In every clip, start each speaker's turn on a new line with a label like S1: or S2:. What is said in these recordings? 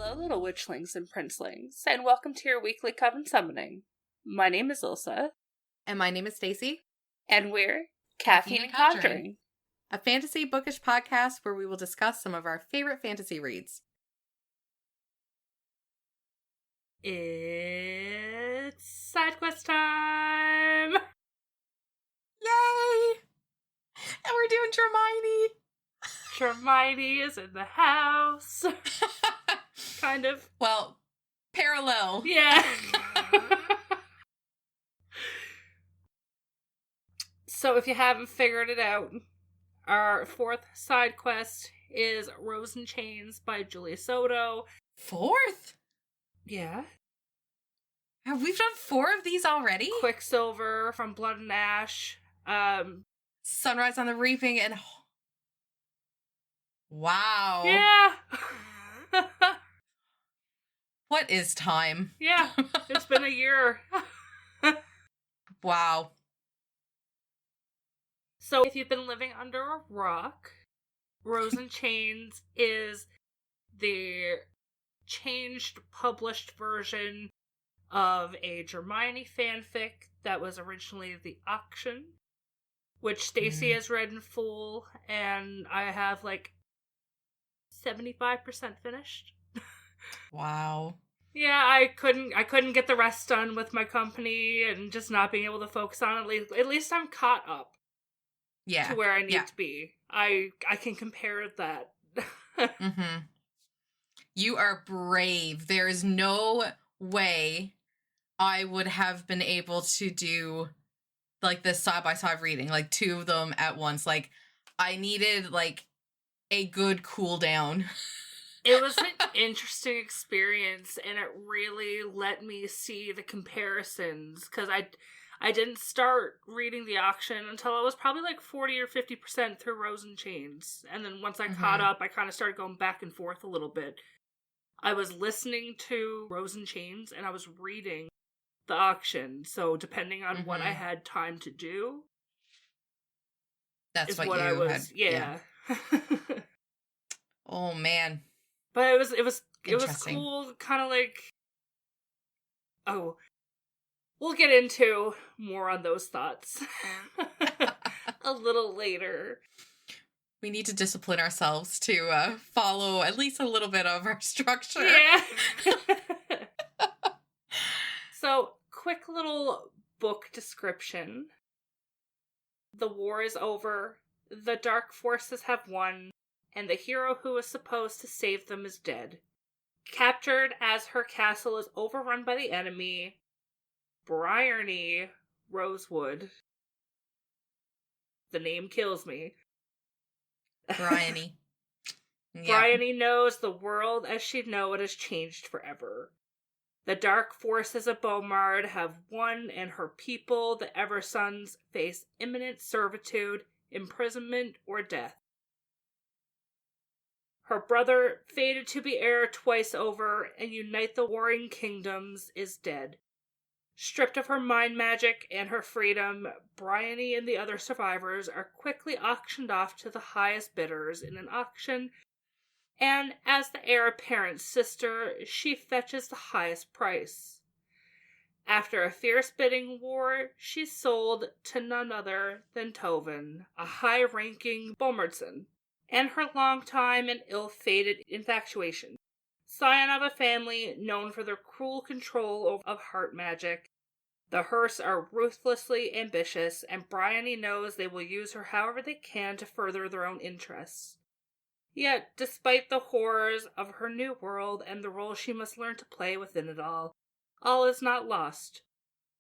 S1: Hello, little witchlings and princelings, and welcome to your weekly Coven Summoning. My name is Ilsa.
S2: And my name is Stacy.
S1: And we're Caffeine and Conjuring,
S2: a fantasy bookish podcast where we will discuss some of our favorite fantasy reads.
S1: It's Sidequest time!
S2: Yay! And we're doing Hermione!
S1: Hermione is in the house. Kind of.
S2: Well, parallel.
S1: Yeah. So if you haven't figured it out, our fourth side quest is Rose and Chains by Julie Soto.
S2: Fourth?
S1: Yeah.
S2: Have we done 4 of these already?
S1: Quicksilver from Blood and Ash.
S2: Sunrise on the Reaping and... Wow.
S1: Yeah.
S2: What is time?
S1: Yeah. It's been a year.
S2: Wow.
S1: So if you've been living under a rock, Rose and Chains is the changed published version of a Hermione fanfic that was originally The Auction, which Stacy has read in full, and I have like 75% finished.
S2: Wow.
S1: Yeah, I couldn't get the rest done with my company and just not being able to focus on it. At least I'm caught up.
S2: Yeah.
S1: To where I need to be. I can compare that.
S2: Mm-hmm. You are brave. There is no way I would have been able to do like this side-by-side reading, like 2 of them at once. Like, I needed like a good cool down.
S1: It was an interesting experience, and it really let me see the comparisons, because I didn't start reading The Auction until I was probably like 40 or 50% through Rose and Chains. And then once I caught up, I kind of started going back and forth a little bit. I was listening to Rose and Chains, and I was reading The Auction. So depending on what I had time to do,
S2: that's what
S1: I
S2: you
S1: was.
S2: had.
S1: Yeah.
S2: Oh man.
S1: But it was cool. Kind of like. Oh. We'll get into more on those thoughts a little later.
S2: We need to discipline ourselves to follow at least a little bit of our structure.
S1: Yeah. So, quick little book description. The war is over, the dark forces have won, and the hero who is supposed to save them is dead. Captured as her castle is overrun by the enemy, Bryony Rosewood. The name kills me.
S2: Bryony.
S1: Yep. Bryony knows the world as she'd know it has changed forever. The dark forces of Beaumard have won, and her people, the Eversons, face imminent servitude, imprisonment, or death. Her brother, fated to be heir twice over and unite the warring kingdoms, is dead. Stripped of her mind magic and her freedom, Bryony and the other survivors are quickly auctioned off to the highest bidders in an auction, and as the heir apparent's sister, she fetches the highest price. After a fierce bidding war, she's sold to none other than Tovin, a high-ranking Beaumardson, and her long-time and ill-fated infatuation. Scion of a family known for their cruel control of heart magic, the Hearsts are ruthlessly ambitious, and Bryony knows they will use her however they can to further their own interests. Yet, despite the horrors of her new world and the role she must learn to play within it all is not lost.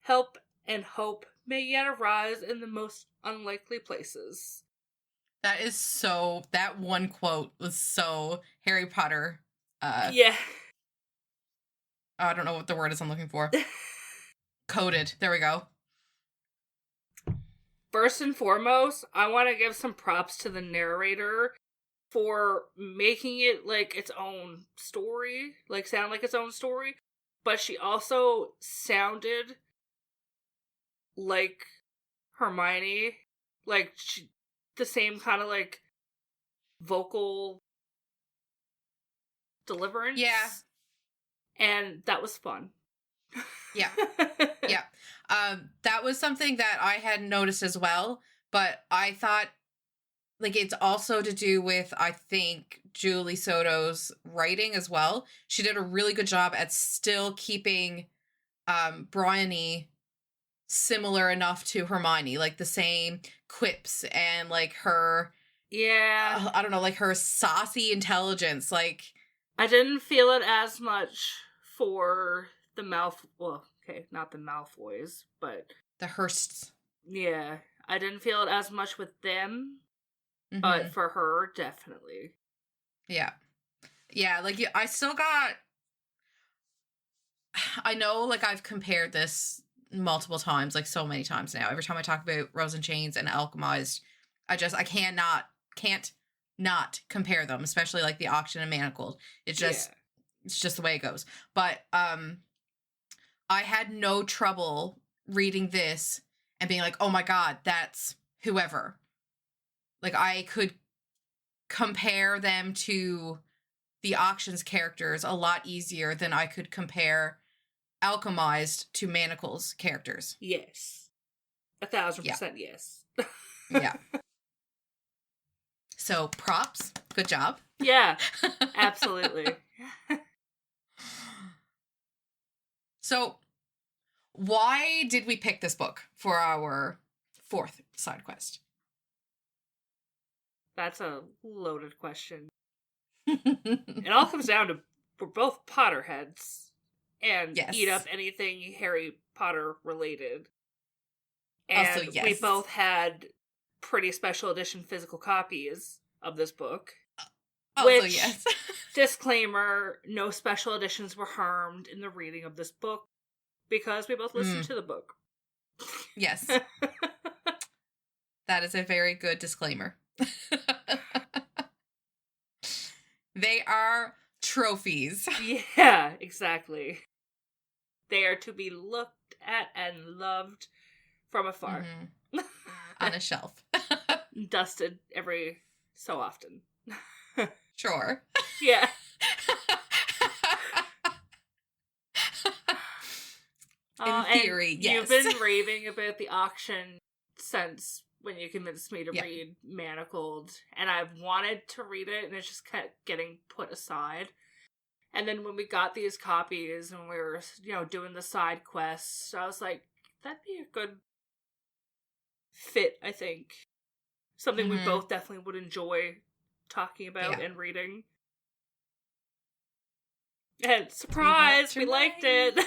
S1: Help and hope may yet arise in the most unlikely places.
S2: That one quote was so Harry Potter.
S1: Yeah.
S2: I don't know what the word is I'm looking for. Coded. There we go.
S1: First and foremost, I want to give some props to the narrator for making it like its own story, like sound like its own story, but she also sounded like Hermione, like the same kind of like vocal deliverance.
S2: Yeah.
S1: And that was fun.
S2: Yeah. Yeah. That was something that I had noticed as well, but I thought, like, it's also to do with, I think, Julie Soto's writing as well. She did a really good job at still keeping Bryony similar enough to Hermione, like the same quips and like her,
S1: Yeah.
S2: I don't know, like her saucy intelligence. Like,
S1: I didn't feel it as much for the well, okay, not the Malfoys, but
S2: the Hursts.
S1: yeah, I didn't feel it as much with them, but
S2: Mm-hmm.
S1: for her, definitely.
S2: Yeah. Yeah, like I still got, I know, like I've compared this multiple times, like so many times now. Every time I talk about Rose and Chains and Alchemized, I can't not compare them, especially like the auction and manacled. It's just the way it goes. But I had no trouble reading this and being like, oh my god, that's whoever. Like I could compare them to the auctions characters a lot easier than I could compare Alchemized to Manacle's characters.
S1: Yes. 1,000% yes.
S2: Yeah. So props. Good job.
S1: Yeah, absolutely.
S2: So why did we pick this book for our 4th side quest?
S1: That's a loaded question. It all comes down to we're both Potterheads and
S2: Yes.
S1: eat up anything Harry Potter related.
S2: Also,
S1: And
S2: yes.
S1: we both had pretty special edition physical copies of this book.
S2: Also,
S1: Which,
S2: yes.
S1: disclaimer, no special editions were harmed in the reading of this book because we both listened to the book.
S2: Yes. That is a very good disclaimer. They are trophies.
S1: Yeah, exactly. They are to be looked at and loved from afar.
S2: Mm-hmm. On a shelf.
S1: Dusted every so often.
S2: Sure.
S1: Yeah.
S2: In theory, yes.
S1: You've been raving about the auction since when you convinced me to read Manacled, and I've wanted to read it, and it's just kept getting put aside. And then when we got these copies and we were, doing the side quests, I was like, that'd be a good fit, I think. Something we both definitely would enjoy talking about and reading. And surprise, we liked it.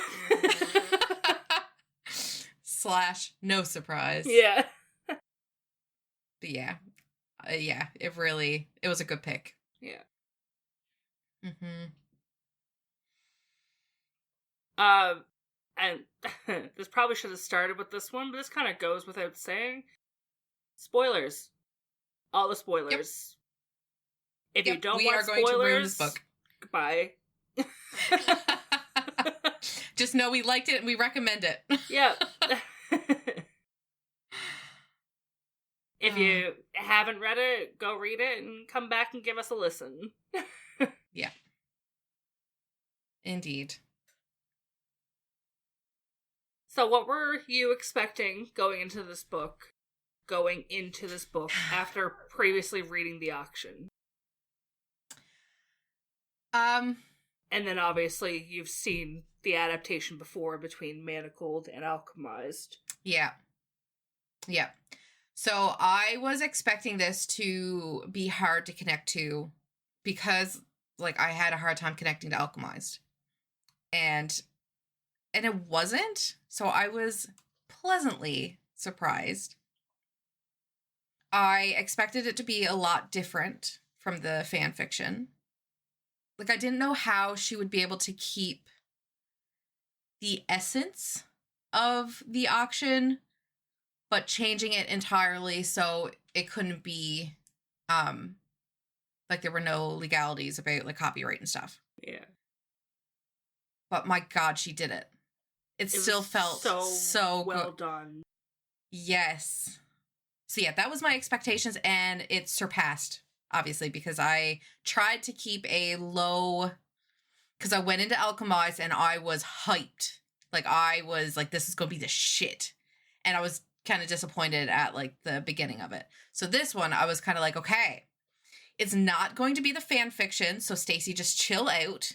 S2: / no surprise.
S1: Yeah.
S2: But yeah, it was a good pick.
S1: Yeah.
S2: Mm-hmm.
S1: And this probably should have started with this one, but this kind of goes without saying. Spoilers. All the spoilers. Yep. If you don't want spoilers, we are going to ruin this book. Goodbye.
S2: Just know we liked it and we recommend it.
S1: Yep. If you haven't read it, go read it and come back and give us a listen.
S2: Yeah. Indeed.
S1: So what were you expecting going into this book after previously reading the auction? And then obviously you've seen the adaptation before between Manacled and Alchemized.
S2: Yeah. Yeah. So I was expecting this to be hard to connect to because, like, I had a hard time connecting to Alchemized. And it wasn't. So I was pleasantly surprised. I expected it to be a lot different from the fan fiction. Like, I didn't know how she would be able to keep the essence of the auction, but changing it entirely so it couldn't be, like, there were no legalities about, like, copyright and stuff.
S1: Yeah.
S2: But my god, she did it. It still felt so
S1: well
S2: good.
S1: Done.
S2: Yes. So yeah, that was my expectations, and it surpassed, obviously, because I tried to keep a low because I went into Alchemized and I was hyped. Like, I was like, this is going to be the shit. And I was kind of disappointed at, like, the beginning of it. So this one, I was kind of like, okay, it's not going to be the fan fiction. So Stacey, just chill out.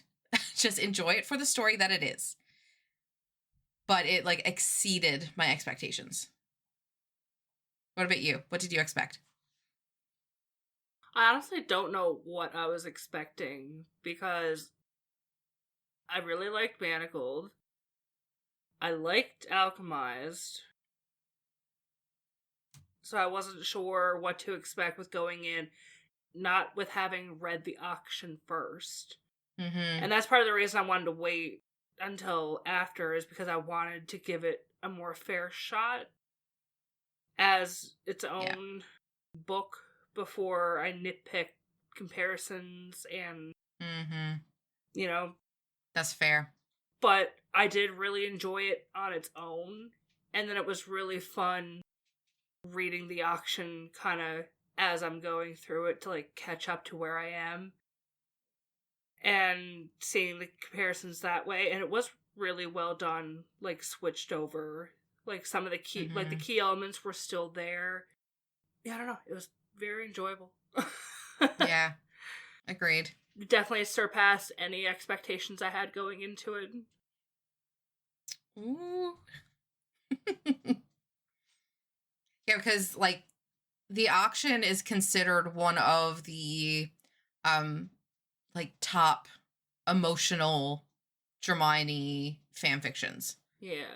S2: Just enjoy it for the story that it is. But it, like, exceeded my expectations. What about you? What did you expect?
S1: I honestly don't know what I was expecting because I really liked Manacled. I liked Alchemized. So I wasn't sure what to expect with going in, not with having read the auction first.
S2: Mm-hmm.
S1: And that's part of the reason I wanted to wait until after, is because I wanted to give it a more fair shot as its own book before I nitpick comparisons and, you know.
S2: That's fair.
S1: But I did really enjoy it on its own. And then it was really fun reading the auction kind of as I'm going through it to, like, catch up to where I am. And seeing the comparisons that way. And it was really well done, like, switched over. Like, some of the key, like, the key elements were still there. Yeah, I don't know. It was very enjoyable.
S2: Yeah, agreed.
S1: Definitely surpassed any expectations I had going into it.
S2: Ooh. Yeah, because, like, the auction is considered one of the, like, top emotional Hermione fanfictions.
S1: Yeah.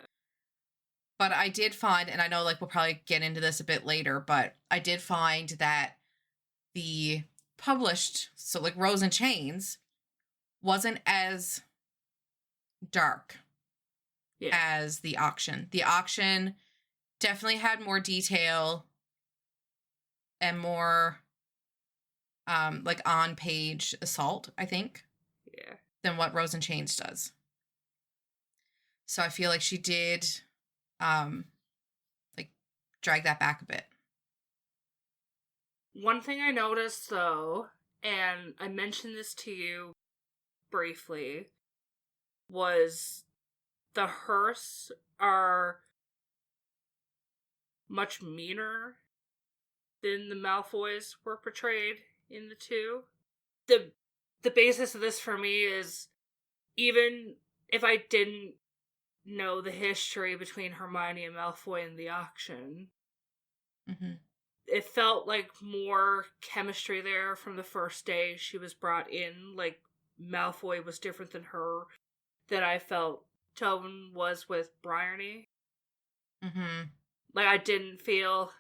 S2: But I did find, and I know, like, we'll probably get into this a bit later, but I did find that the published, so, like, Rose and Chains, wasn't as dark as the auction. The auction definitely had more detail and more, like, on-page assault, I think.
S1: Yeah.
S2: Than what Rose and Chains does. So I feel like she did, like, drag that back a bit.
S1: One thing I noticed, though, and I mentioned this to you briefly, was the hearse are much meaner than the Malfoys were portrayed in the two. The basis of this for me is, even if I didn't know the history between Hermione and Malfoy in the auction, it felt like more chemistry there from the first day she was brought in. Like, Malfoy was different than her, than I felt Tobin was with Bryony. Like, I didn't feel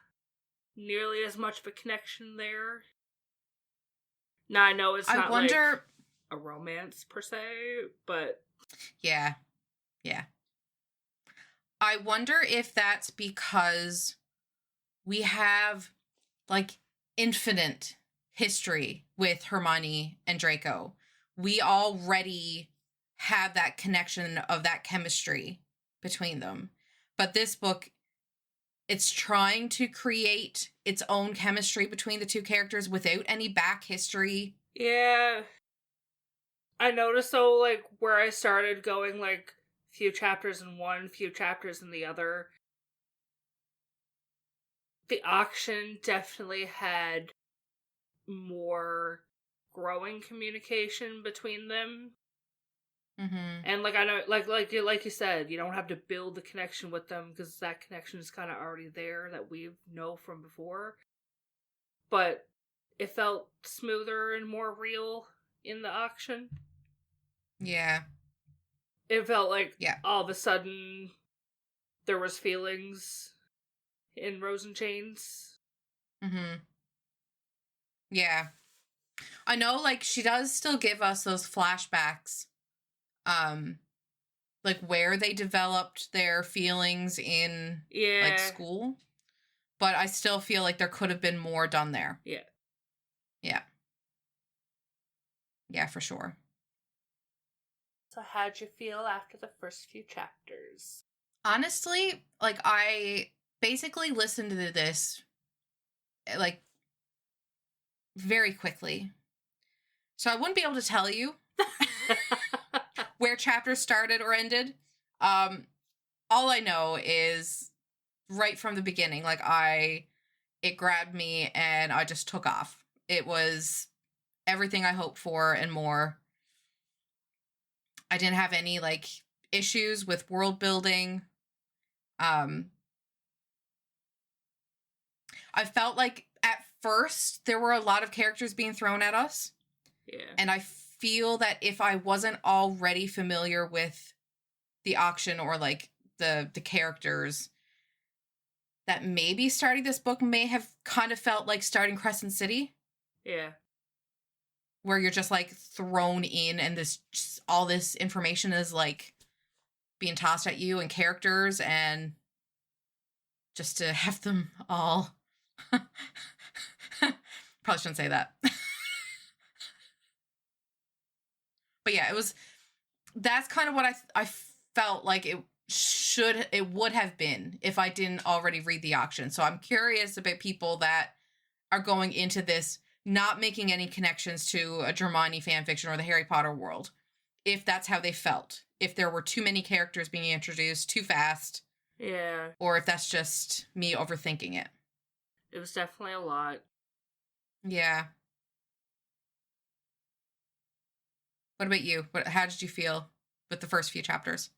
S1: nearly as much of a connection there. Now, I know it's not like a romance per se, but...
S2: Yeah. I wonder if that's because we have, like, infinite history with Hermione and Draco. We already have that connection of that chemistry between them. But this book, it's trying to create its own chemistry between the two characters without any back history.
S1: Yeah. I noticed, though, like, where I started going, like, few chapters in one, few chapters in the other, the auction definitely had more growing communication between them. And, like, I know, like you said, you don't have to build the connection with them because that connection is kind of already there that we know from before. But it felt smoother and more real in the auction.
S2: Yeah.
S1: It felt like all of a sudden there was feelings in Rose and Chains.
S2: Yeah. I know, like, she does still give us those flashbacks, like, where they developed their feelings in, like, school. But I still feel like there could have been more done there. Yeah, for sure.
S1: So how'd you feel after the first few chapters?
S2: Honestly, like, I basically listened to this, like, very quickly. So I wouldn't be able to tell you where chapters started or ended. All I know is right from the beginning, like it grabbed me and I just took off. It was everything I hoped for and more. I didn't have any like issues with world building. I felt like at first there were a lot of characters being thrown at us.
S1: Yeah.
S2: And I feel that if I wasn't already familiar with the auction or like the characters, that maybe starting this book may have kind of felt like starting Crescent City.
S1: Yeah.
S2: Where you're just like thrown in and all this information is like being tossed at you and characters and just to have them all probably shouldn't say that. But yeah, that's kind of what I felt like it would have been if I didn't already read the auction. So I'm curious about people that are going into this not making any connections to a Hermione fanfiction or the Harry Potter world. If that's how they felt. If there were too many characters being introduced too fast.
S1: Yeah.
S2: Or if that's just me overthinking it.
S1: It was definitely a lot.
S2: Yeah. What about you? How did you feel with the first few chapters?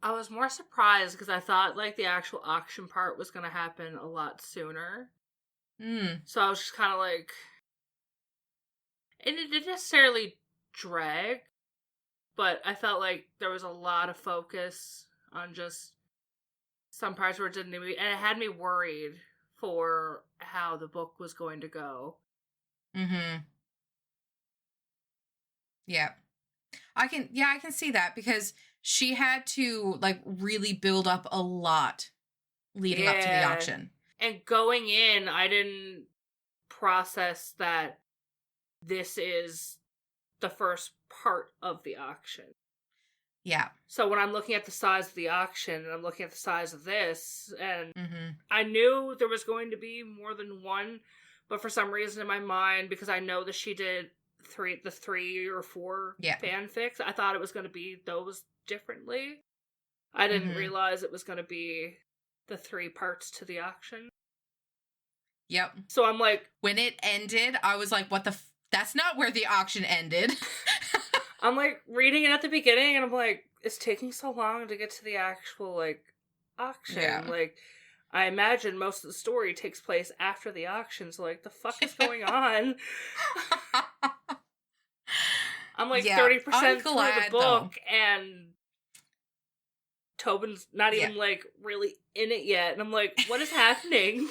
S1: I was more surprised because I thought like the actual auction part was going to happen a lot sooner. So I was just kind of like, and it didn't necessarily drag, but I felt like there was a lot of focus on just some parts where it didn't need to be, and it had me worried for how the book was going to go.
S2: Yeah. I can see that because she had to like really build up a lot leading up to the auction.
S1: And going in, I didn't process that this is the first part of the auction.
S2: Yeah.
S1: So when I'm looking at the size of the auction and I'm looking at the size of this, and I knew there was going to be more than one, but for some reason in my mind, because I know that she did the 3 or 4 fanfics, I thought it was going to be those differently. I didn't realize it was going to be the 3 parts to the auction.
S2: Yep.
S1: So I'm like,
S2: when it ended, I was like, what the that's not where the auction ended.
S1: I'm like reading it at the beginning and I'm like, it's taking so long to get to the actual like auction. Yeah. Like, I imagine most of the story takes place after the auction, so like the fuck is going on? I'm like 30% through the book and Tobin's not even like really in it yet, and I'm like, what is happening?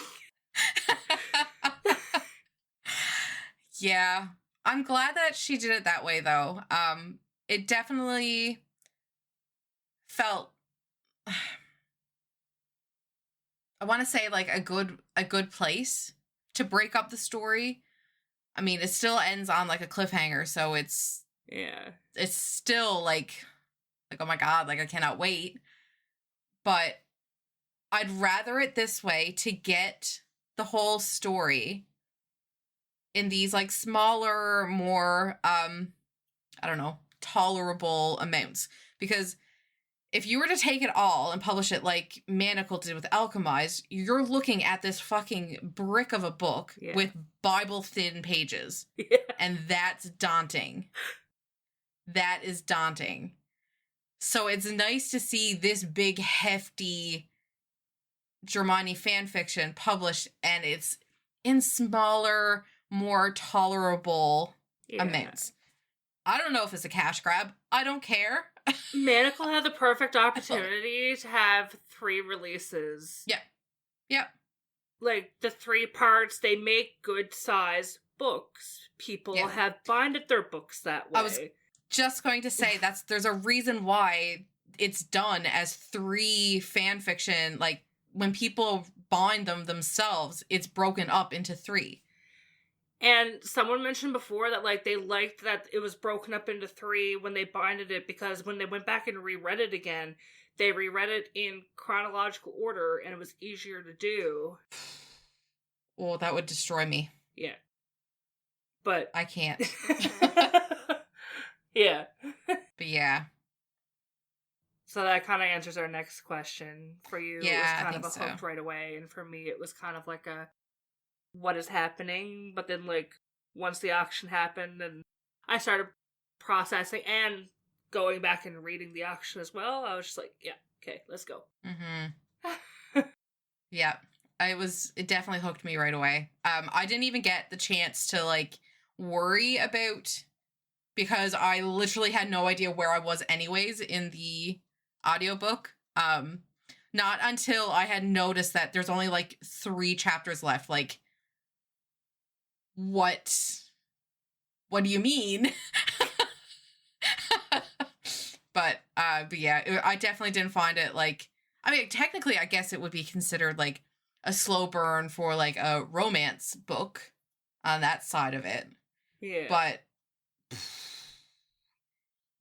S2: Yeah. I'm glad that she did it that way though. It definitely felt I want to say like a good place to break up the story. I mean, it still ends on like a cliffhanger, so it's still like oh my god, like I cannot wait. But I'd rather it this way to get the whole story in these like smaller, more I don't know, tolerable amounts. Because if you were to take it all and publish it like Manacle did with Alchemized, you're looking at this fucking brick of a book with Bible-thin pages. Yeah. And that's daunting. That is daunting. So it's nice to see this big, hefty Hermione fanfiction published, and it's in smaller, more tolerable amounts. I don't know if it's a cash grab. I don't care.
S1: Manacle had the perfect opportunity to have 3 releases.
S2: Yep.
S1: Like, the 3 parts, they make good size books. People have binded their books that way.
S2: I was just going to say, there's a reason why it's done as 3 fanfiction. Like, when people bind them themselves, it's broken up into 3.
S1: And someone mentioned before that, like, they liked that it was broken up into 3 when they binded it, because when they went back and reread it again, they reread it in chronological order, and it was easier to do.
S2: Well, that would destroy me.
S1: Yeah. But
S2: I can't.
S1: Yeah.
S2: But Yeah.
S1: So that kind of answers our next question. For you, it was
S2: Yeah, I
S1: kind of
S2: think
S1: a
S2: so.
S1: hooked right away, and for me, it was kind of like a what is happening. But then, like, once the auction happened, and I started processing and going back and reading the auction as well, I was just like, yeah, okay, let's go.
S2: Mm-hmm. Yeah. It definitely hooked me right away. I didn't even get the chance to, like, worry about, because I literally had no idea where I was anyways in the audiobook. Not until I had noticed that there's only like 3 chapters left. Like, what do you mean? But yeah, I definitely didn't find it like, I mean, technically I guess it would be considered like a slow burn for like a romance book on that side of it.
S1: Yeah.
S2: But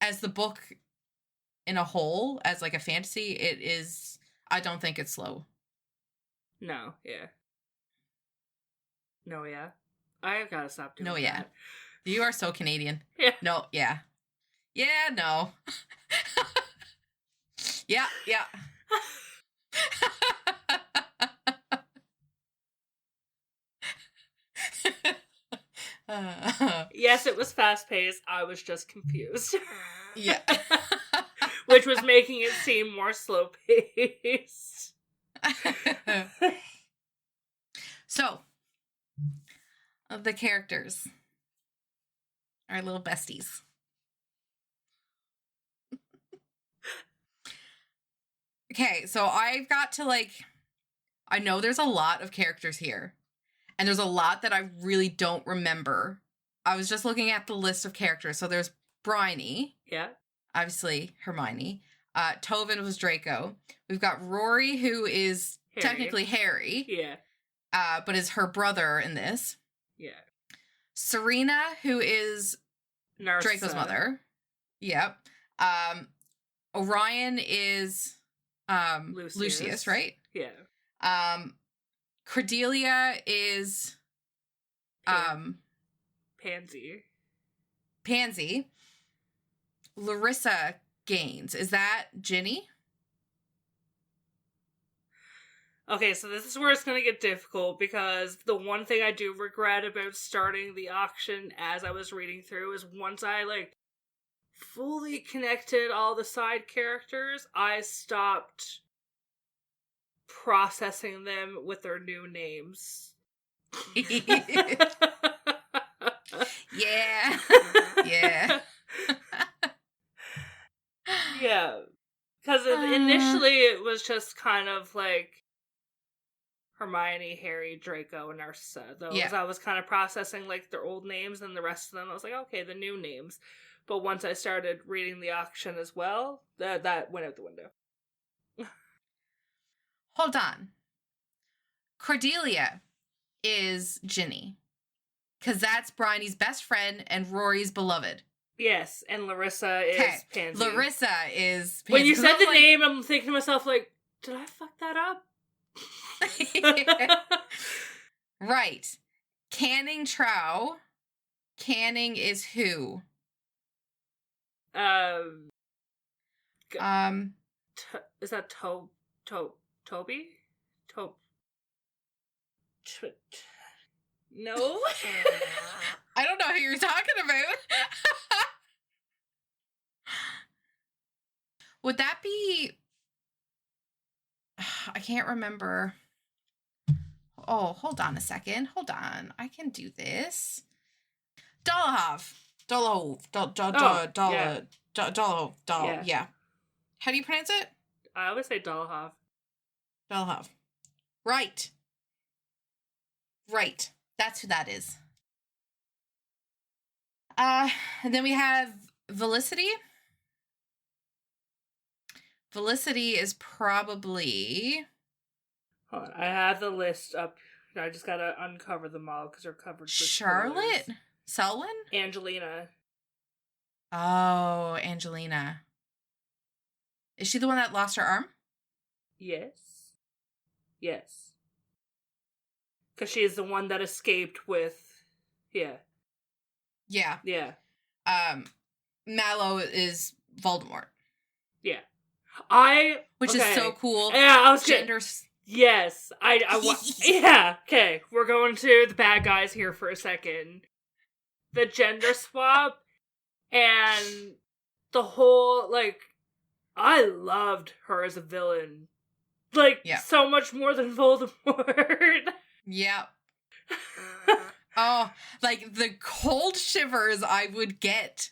S2: as the book in a whole, as like a fantasy, it is, I don't think it's slow.
S1: No, yeah. No, yeah. I've got to stop doing
S2: No, yeah.
S1: that.
S2: You are so Canadian.
S1: Yeah.
S2: No, yeah. Yeah, no. Yeah, yeah.
S1: Yes, it was fast paced. I was just confused.
S2: Yeah.
S1: Which was making it seem more slow paced.
S2: So, of the characters, our little besties. Okay, so I've got to, like, I know there's a lot of characters here, and there's a lot that I really don't remember. I was just looking at the list of characters. So there's Bryony.
S1: Yeah.
S2: Obviously, Hermione. Tovin was Draco. We've got Rory, who is
S1: Harry.
S2: technically Harry.
S1: Yeah.
S2: But is her brother in this.
S1: Yeah.
S2: Serena, who is
S1: Narcissa.
S2: Draco's mother. Yep. Orion is Lucius, right?
S1: Yeah.
S2: Cordelia is
S1: Pansy.
S2: Larissa Gaines. Is that Ginny?
S1: Okay, so this is where it's going to get difficult, because the one thing I do regret about starting the auction as I was reading through is once I, like, fully connected all the side characters, I stopped processing them with their new names.
S2: Yeah. Yeah.
S1: Yeah. Because initially it was just kind of like Hermione, Harry, Draco, and Narcissa. Those
S2: Yeah.
S1: I was kind of processing like their old names, and the rest of them I was like, okay, the new names. But once I started reading the auction as well, that went out the window.
S2: Hold on. Cordelia is Ginny. Because that's Bryony's best friend and Rory's beloved.
S1: Yes, and Larissa is Pansy.
S2: Larissa is Pansy.
S1: When you said the name, I'm thinking to myself, like, did I fuck that up?
S2: Right. Canning Trow. Canning is who?
S1: Is that Toby? No?
S2: I don't know who you're talking about. Would that be... I can't remember. Oh, hold on a second. Hold on. I can do this. Dolohov. Yeah. How do you pronounce it?
S1: I always say Dolohov.
S2: Dolohov. Right. That's who that is. And then we have Felicity. Felicity is probably...
S1: Hold on, I have the list up. I just gotta uncover them all because they're covered with
S2: Charlotte?
S1: spoilers.
S2: Selwyn?
S1: Angelina.
S2: Oh, Angelina. Is she the one that lost her arm?
S1: Yes. Because she is the one that escaped with... Yeah.
S2: Mallow Voldemort.
S1: Yeah.
S2: Which is so cool.
S1: Yeah, I was
S2: Gender...
S1: Yes. Yeah, okay. We're going to the bad guys here for a second. The gender swap and the whole, like, I loved her as a villain. Like, so much more than Voldemort.
S2: Yeah. Oh, like, the cold shivers I would get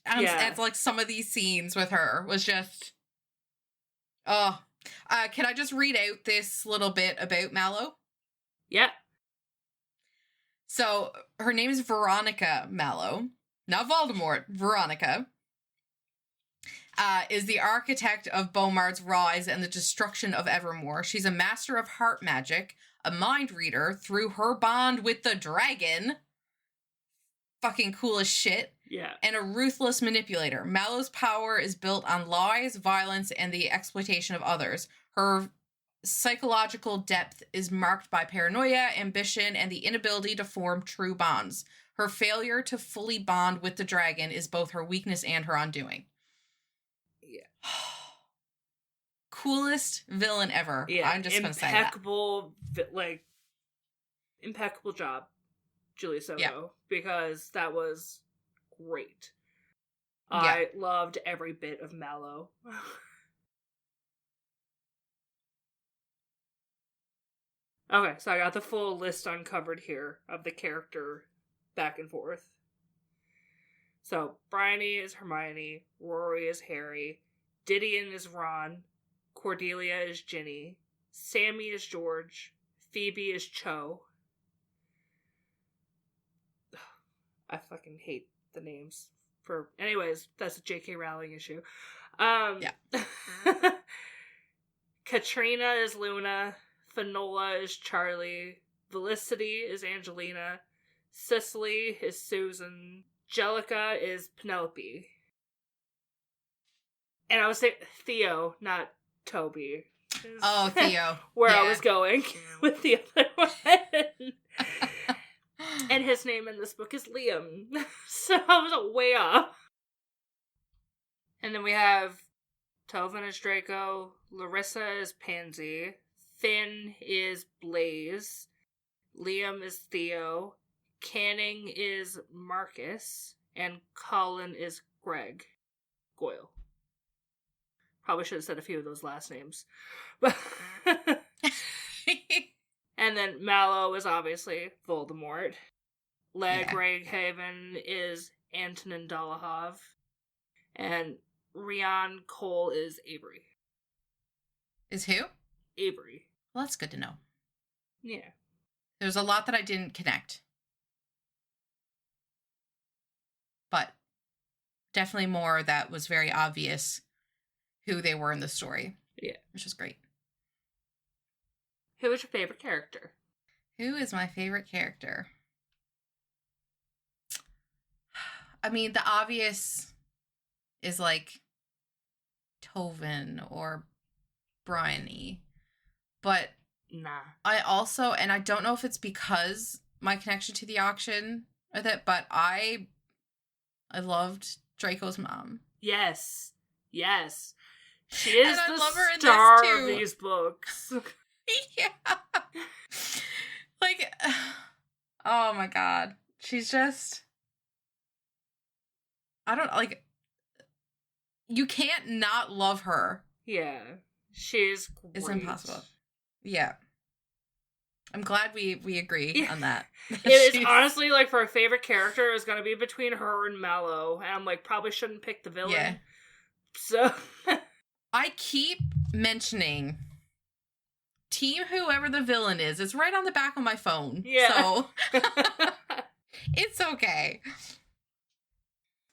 S2: at, like, some of these scenes with her was just... Oh. Can I just read out this little bit about Mallow?
S1: Yeah.
S2: So, her name is Veronica Mallow. Not Voldemort. Veronica. Is the architect of Beaumard's rise and the destruction of Evermore. She's a master of heart magic, a mind reader through her bond with the dragon. Fucking cool as shit.
S1: Yeah.
S2: And a ruthless manipulator. Mallow's power is built on lies, violence, and the exploitation of others. Her psychological depth is marked by paranoia, ambition, and the inability to form true bonds. Her failure to fully bond with the dragon is both her weakness and her undoing.
S1: Yeah.
S2: Coolest villain ever.
S1: Yeah.
S2: I'm just going to say that.
S1: Impeccable job, Julie Soto, because that was great. I loved every bit of Mallow. Okay, so I got the full list uncovered here of the character back and forth. So, Bryony is Hermione, Rory is Harry, Didion is Ron, Cordelia is Ginny, Sammy is George, Phoebe is Cho. I fucking hate the names. Anyways, that's a J.K. Rowling issue. Katrina is Luna, Finola is Charlie, Felicity is Angelina, Cicely is Susan, Jellica is Penelope. And I was saying Theo, not Toby.
S2: Oh, Theo.
S1: Where I was going with the other one. And his name in this book is Liam. So I was way off. And then we have Tovin is Draco, Larissa is Pansy, Finn is Blaze, Liam is Theo, Canning is Marcus, and Colin is Greg Goyle. Probably should have said a few of those last names. And then Mallow is obviously Voldemort. Legreghaven is Antonin Dolohov. And Rian Cole is Avery.
S2: Is who?
S1: Avery.
S2: Well, that's good to know.
S1: Yeah.
S2: There's a lot that I didn't connect. But definitely more that was very obvious who they were in the story.
S1: Yeah.
S2: Which is great.
S1: Who is your favorite character?
S2: Who is my favorite character? I mean, the obvious is like Tovin or Bryony. But
S1: nah.
S2: I also, and I don't know if it's because my connection to the auction with it, but I loved Draco's mom.
S1: Yes. Yes. She is
S2: and
S1: the
S2: I love her
S1: star
S2: in this too.
S1: of these books.
S2: Yeah. Like, oh my god. She's just, I don't, like, you can't not love her.
S1: Yeah. She's great.
S2: It's impossible. Yeah. I'm glad we agree on that.
S1: It is honestly, like, for a favorite character, is going to be between her and Mallow. And I'm like, probably shouldn't pick the villain.
S2: Yeah.
S1: So.
S2: I keep mentioning team whoever the villain is. It's right on the back of my phone.
S1: Yeah.
S2: So. It's okay.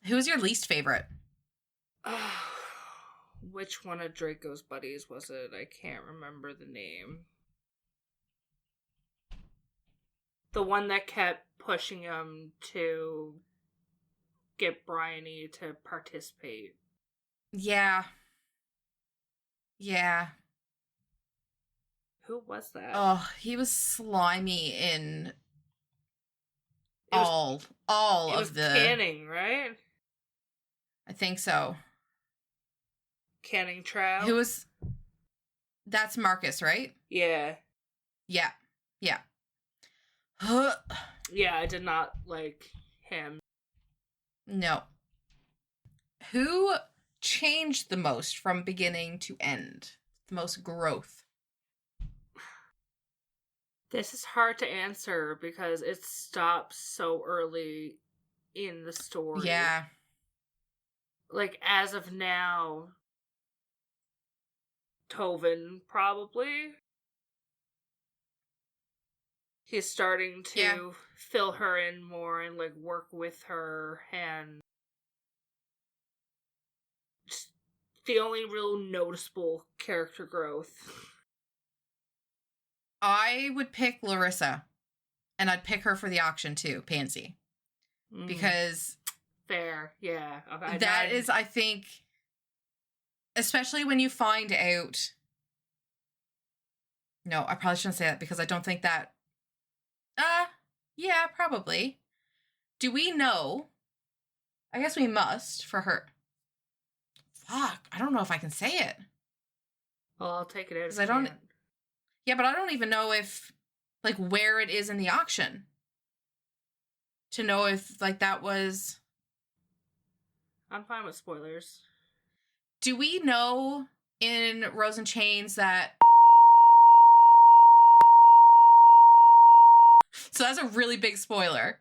S2: Who's your least favorite?
S1: Which one of Draco's buddies was it? I can't remember the name. The one that kept pushing him to get Bryony to participate.
S2: Yeah. Yeah.
S1: Who was that?
S2: Oh, he was slimy in all of the
S1: Canning, right?
S2: I think so.
S1: Canning Trout.
S2: Who was... That's Marcus, right?
S1: Yeah.
S2: Yeah. Yeah.
S1: Yeah, I did not like him.
S2: No. Who changed the most from beginning to end? The most growth?
S1: This is hard to answer because it stops so early in the story.
S2: Yeah.
S1: Like, as of now, Tovin, probably. He's starting to fill her in more and, like, work with her, and just the only real noticeable character growth.
S2: I would pick Larissa, and I'd pick her for the auction too, Pansy. Because...
S1: Fair, yeah. Okay,
S2: that is, I think... Especially when you find out... No, I probably shouldn't say that because I don't think that... yeah, probably. Do we know? I guess we must for her. Fuck, I don't know if I can say it.
S1: Well, I'll take it as
S2: I don't... Yeah, but I don't even know if... Like, where it is in the auction. To know if, like, that was...
S1: I'm fine with spoilers.
S2: Do we know in Rose and Chains that... So that's a really big spoiler.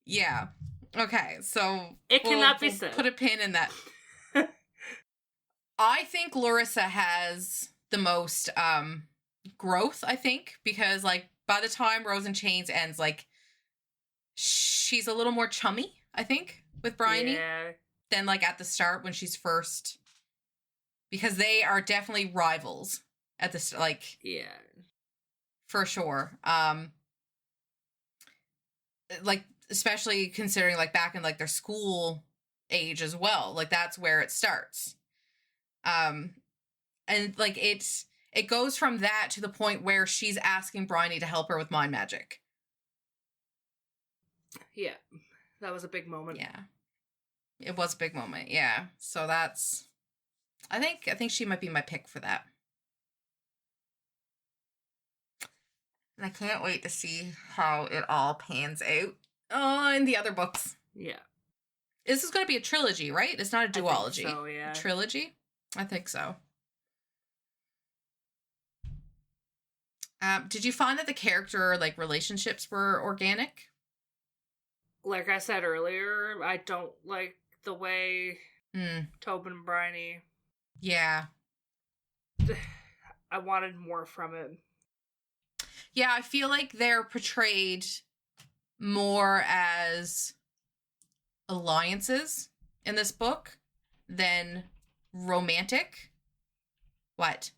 S2: Yeah. Okay, so...
S1: It cannot be said.
S2: Put a pin in that. I think Larissa has the most growth, I think, because, like, by the time Rose and Chains ends, like, she's a little more chummy, I think, with Bryony than, like, at the start when she's first... Because they are definitely rivals at the start, like...
S1: Yeah.
S2: For sure. Like, especially considering, like, back in, like, their school age as well. Like, that's where it starts. And, like, it goes from that to the point where she's asking Bryony to help her with mind magic.
S1: Yeah. That was a big moment.
S2: Yeah. It was a big moment, yeah. So that's... I think she might be my pick for that. And I can't wait to see how it all pans out. Oh, in the other books.
S1: Yeah.
S2: This is going to be a trilogy, right? It's not a duology.
S1: I think so, yeah.
S2: A trilogy? I think so. Did you find that the character, like, relationships were organic?
S1: Like I said earlier, I don't like the way Tobin and Bryony...
S2: Yeah.
S1: I wanted more from it.
S2: Yeah, I feel like they're portrayed more as alliances in this book than romantic. What?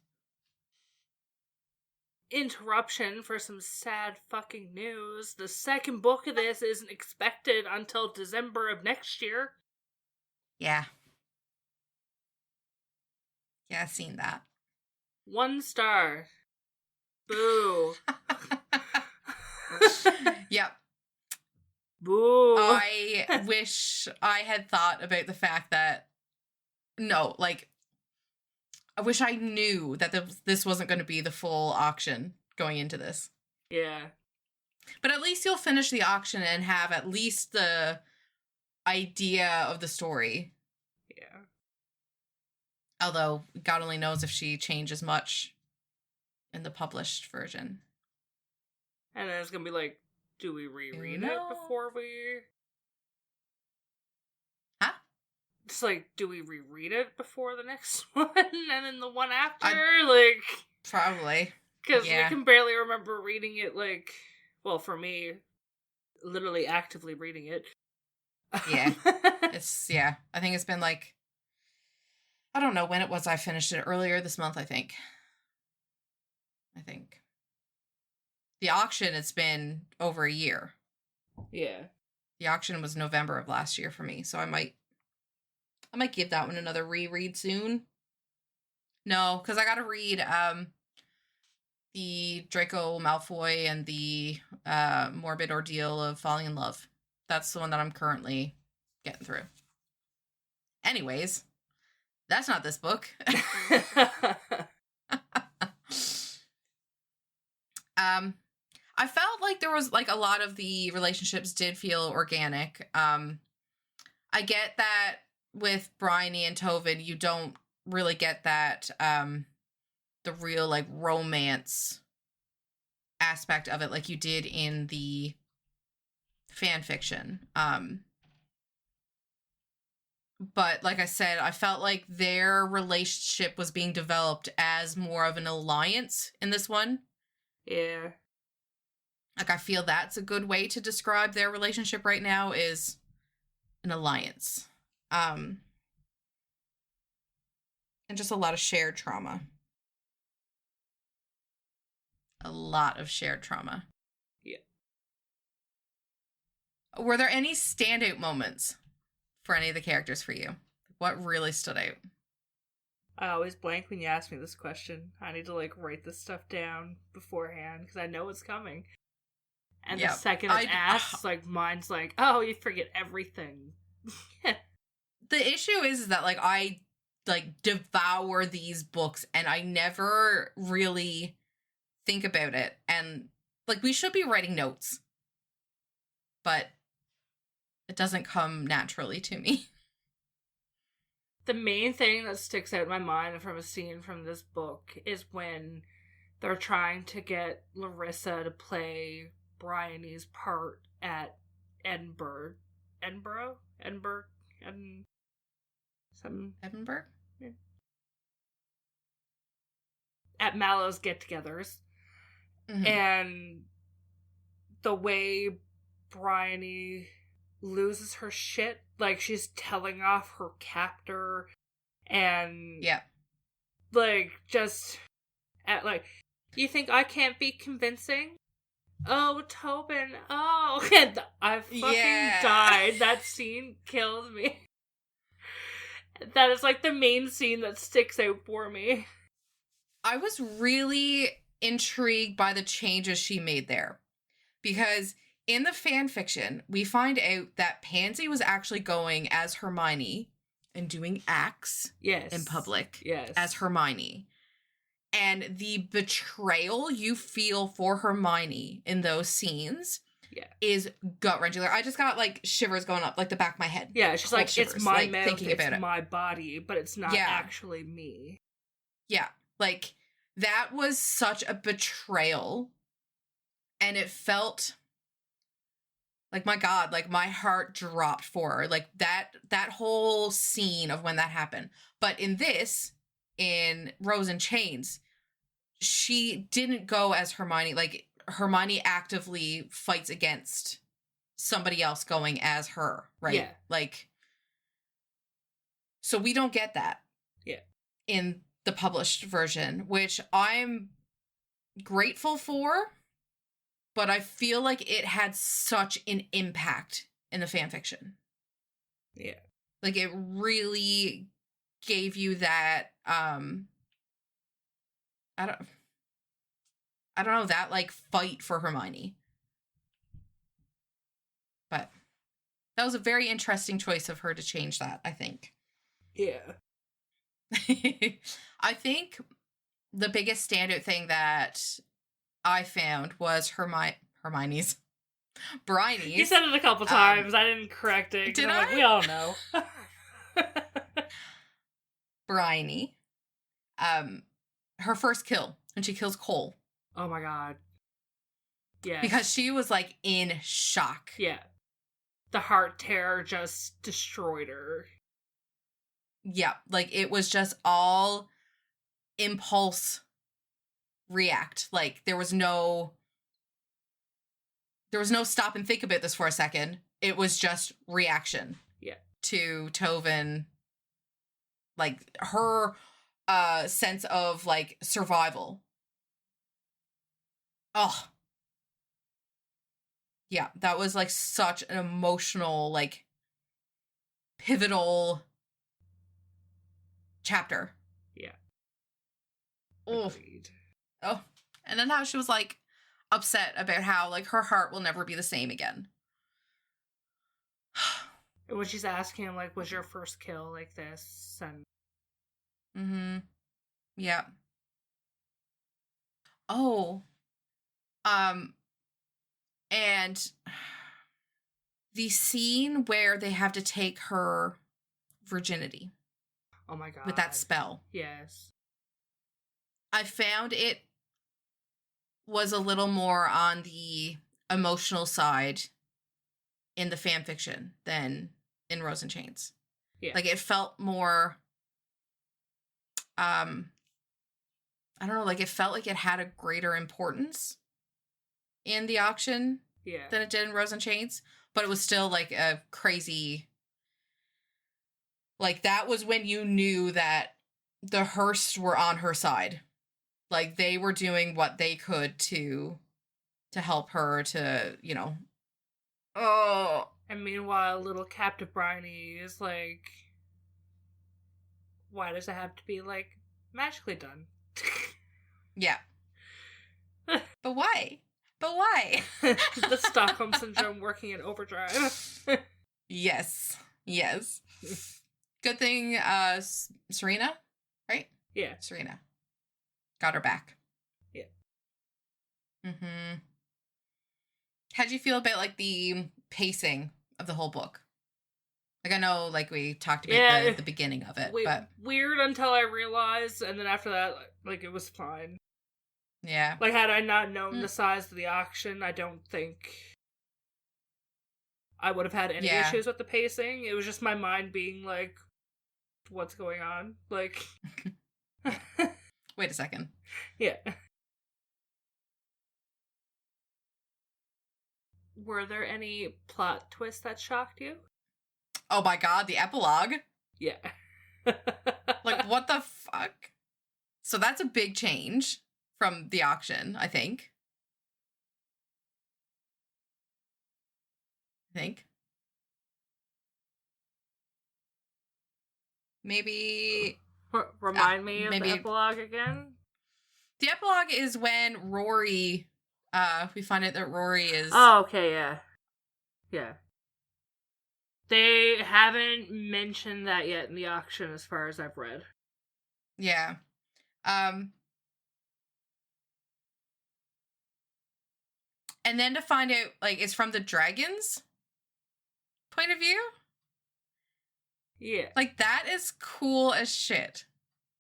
S1: Interruption for some sad fucking news. The second book of this isn't expected until December of next year.
S2: Yeah. Yeah, I've seen that.
S1: 1 star. Boo.
S2: Yep.
S1: Boo.
S2: I wish I had thought about the fact that... No, like... I wish I knew that this wasn't going to be the full auction going into this.
S1: Yeah.
S2: But at least you'll finish the auction and have at least the idea of the story.
S1: Yeah.
S2: Although, God only knows if she changes much in the published version.
S1: And then it's going to be like, do we reread it before we...
S2: Huh?
S1: It's like, do we reread it before the next one? And then the one after?
S2: Probably.
S1: Because we can barely remember reading it, like... Well, for me, literally actively reading it.
S2: Yeah. I think it's been like... I don't know when it was I finished it. Earlier this month, I think. The auction, it's been over a year.
S1: Yeah.
S2: The auction was November of last year for me, so I might give that one another reread soon. No, because I gotta read the Draco Malfoy and the Morbid Ordeal of Falling in Love. That's the one that I'm currently getting through. Anyways, that's not this book. I felt like there was like a lot of the relationships did feel organic. I get that with Bryony and Tovin, you don't really get that the real like romance aspect of it like you did in the fan fiction. But like I said, I felt like their relationship was being developed as more of an alliance in this one.
S1: Yeah.
S2: Like, I feel that's a good way to describe their relationship right now is an alliance. And just a lot of shared trauma. A lot of shared trauma.
S1: Yeah.
S2: Were there any standout moments for any of the characters for you? What really stood out?
S1: I always blank when you ask me this question. I need to like write this stuff down beforehand because I know it's coming. And the second it's asked, like mine's like, oh, you forget everything.
S2: The issue is that like I like devour these books and I never really think about it. And like we should be writing notes, but it doesn't come naturally to me.
S1: The main thing that sticks out in my mind from a scene from this book is when they're trying to get Larissa to play Bryony's part at Edinburgh. Edinburgh?
S2: Edinburgh?
S1: Yeah. At Mallow's get-togethers. Mm-hmm. And the way Bryony loses her shit, like she's telling off her captor and like just at like, you think I can't be convincing? Oh, Tobin, oh. And I fucking died. That scene killed me. That is like the main scene that sticks out for me.
S2: I was really intrigued by the changes she made there. Because in the fan fiction, we find out that Pansy was actually going as Hermione and doing acts in public as Hermione. And the betrayal you feel for Hermione in those scenes is gut-wrenching. I just got, like, shivers going up, like, the back of my head.
S1: Yeah, she's like, shivers, it's my mouth, thinking about it. My body, but it's not actually me.
S2: Yeah, like, that was such a betrayal. And it felt like, my God, like, my heart dropped for her. Like, that whole scene of when that happened. But in this, in Rose in Chains, she didn't go as Hermione. Like, Hermione actively fights against somebody else going as her, right?
S1: Yeah.
S2: Like, so we don't get that.
S1: Yeah.
S2: In the published version, which I'm grateful for, but I feel like it had such an impact in the fanfiction.
S1: Yeah.
S2: Like, it really gave you that, I don't know, that, like, fight for Hermione. But that was a very interesting choice of her to change that, I think.
S1: Yeah.
S2: I think the biggest standout thing that I found was Hermione's. Bryony's.
S1: You said it a couple times. I didn't correct it.
S2: Did I?
S1: Like, we all know.
S2: Bryony. Her first kill, when she kills Cole.
S1: Oh my God. Yeah.
S2: Because she was, like, in shock.
S1: Yeah. The heart terror just destroyed her.
S2: Yeah, like, it was just all impulse react. Like, there was no stop and think about this for a second. It was just reaction.
S1: Yeah. To
S2: Tovin. Like, her sense of, like, survival. Oh. Yeah, that was, like, such an emotional, like, pivotal chapter.
S1: Yeah.
S2: Oh. Oh. And then how she was, like, upset about how, like, her heart will never be the same again.
S1: when she's asking him, like, was your first kill like this? And
S2: Mm-hmm. Yeah. Oh. Um, and the scene where they have to take her virginity
S1: oh my god.
S2: with that spell.
S1: Yes.
S2: I found it was a little more on the emotional side in the fan fiction than in Rose and Chains.
S1: Yeah.
S2: Like, it felt more, I don't know, like, it felt like it had a greater importance in the auction
S1: Yeah.
S2: than it did in Rose and Chains, but it was still, like, a crazy, like, that was when you knew that the Hearst were on her side. Like, they were doing what they could to help her to, you know. Oh.
S1: And meanwhile, little captive Bryony is like, why does it have to be, like, magically done?
S2: Yeah. But why? But why?
S1: The Stockholm Syndrome working in overdrive.
S2: Yes. Yes. Good thing, Serena, right?
S1: Yeah.
S2: Serena. Got her back.
S1: Yeah.
S2: Mm-hmm. How'd you feel about, like, the pacing of the whole book? Like, I know, like, we talked about the beginning of it, but...
S1: Weird until I realized, and then after that, like, it was fine.
S2: Yeah.
S1: Like, had I not known the size of the auction, I don't think I would have had any issues with the pacing. It was just my mind being like, what's going on? Like...
S2: Wait a second.
S1: Yeah. Were there any plot twists that shocked you?
S2: Oh my god, the epilogue?
S1: Yeah.
S2: Like, what the fuck? So that's a big change from the auction, I think. Maybe...
S1: Remind me of the epilogue again?
S2: The epilogue is when Rory... we find out that Rory is...
S1: Oh, okay, yeah. Yeah. They haven't mentioned that yet in the auction as far as I've read.
S2: Yeah. And then to find out, like, it's from the dragon's point of view?
S1: Yeah.
S2: Like, that is cool as shit.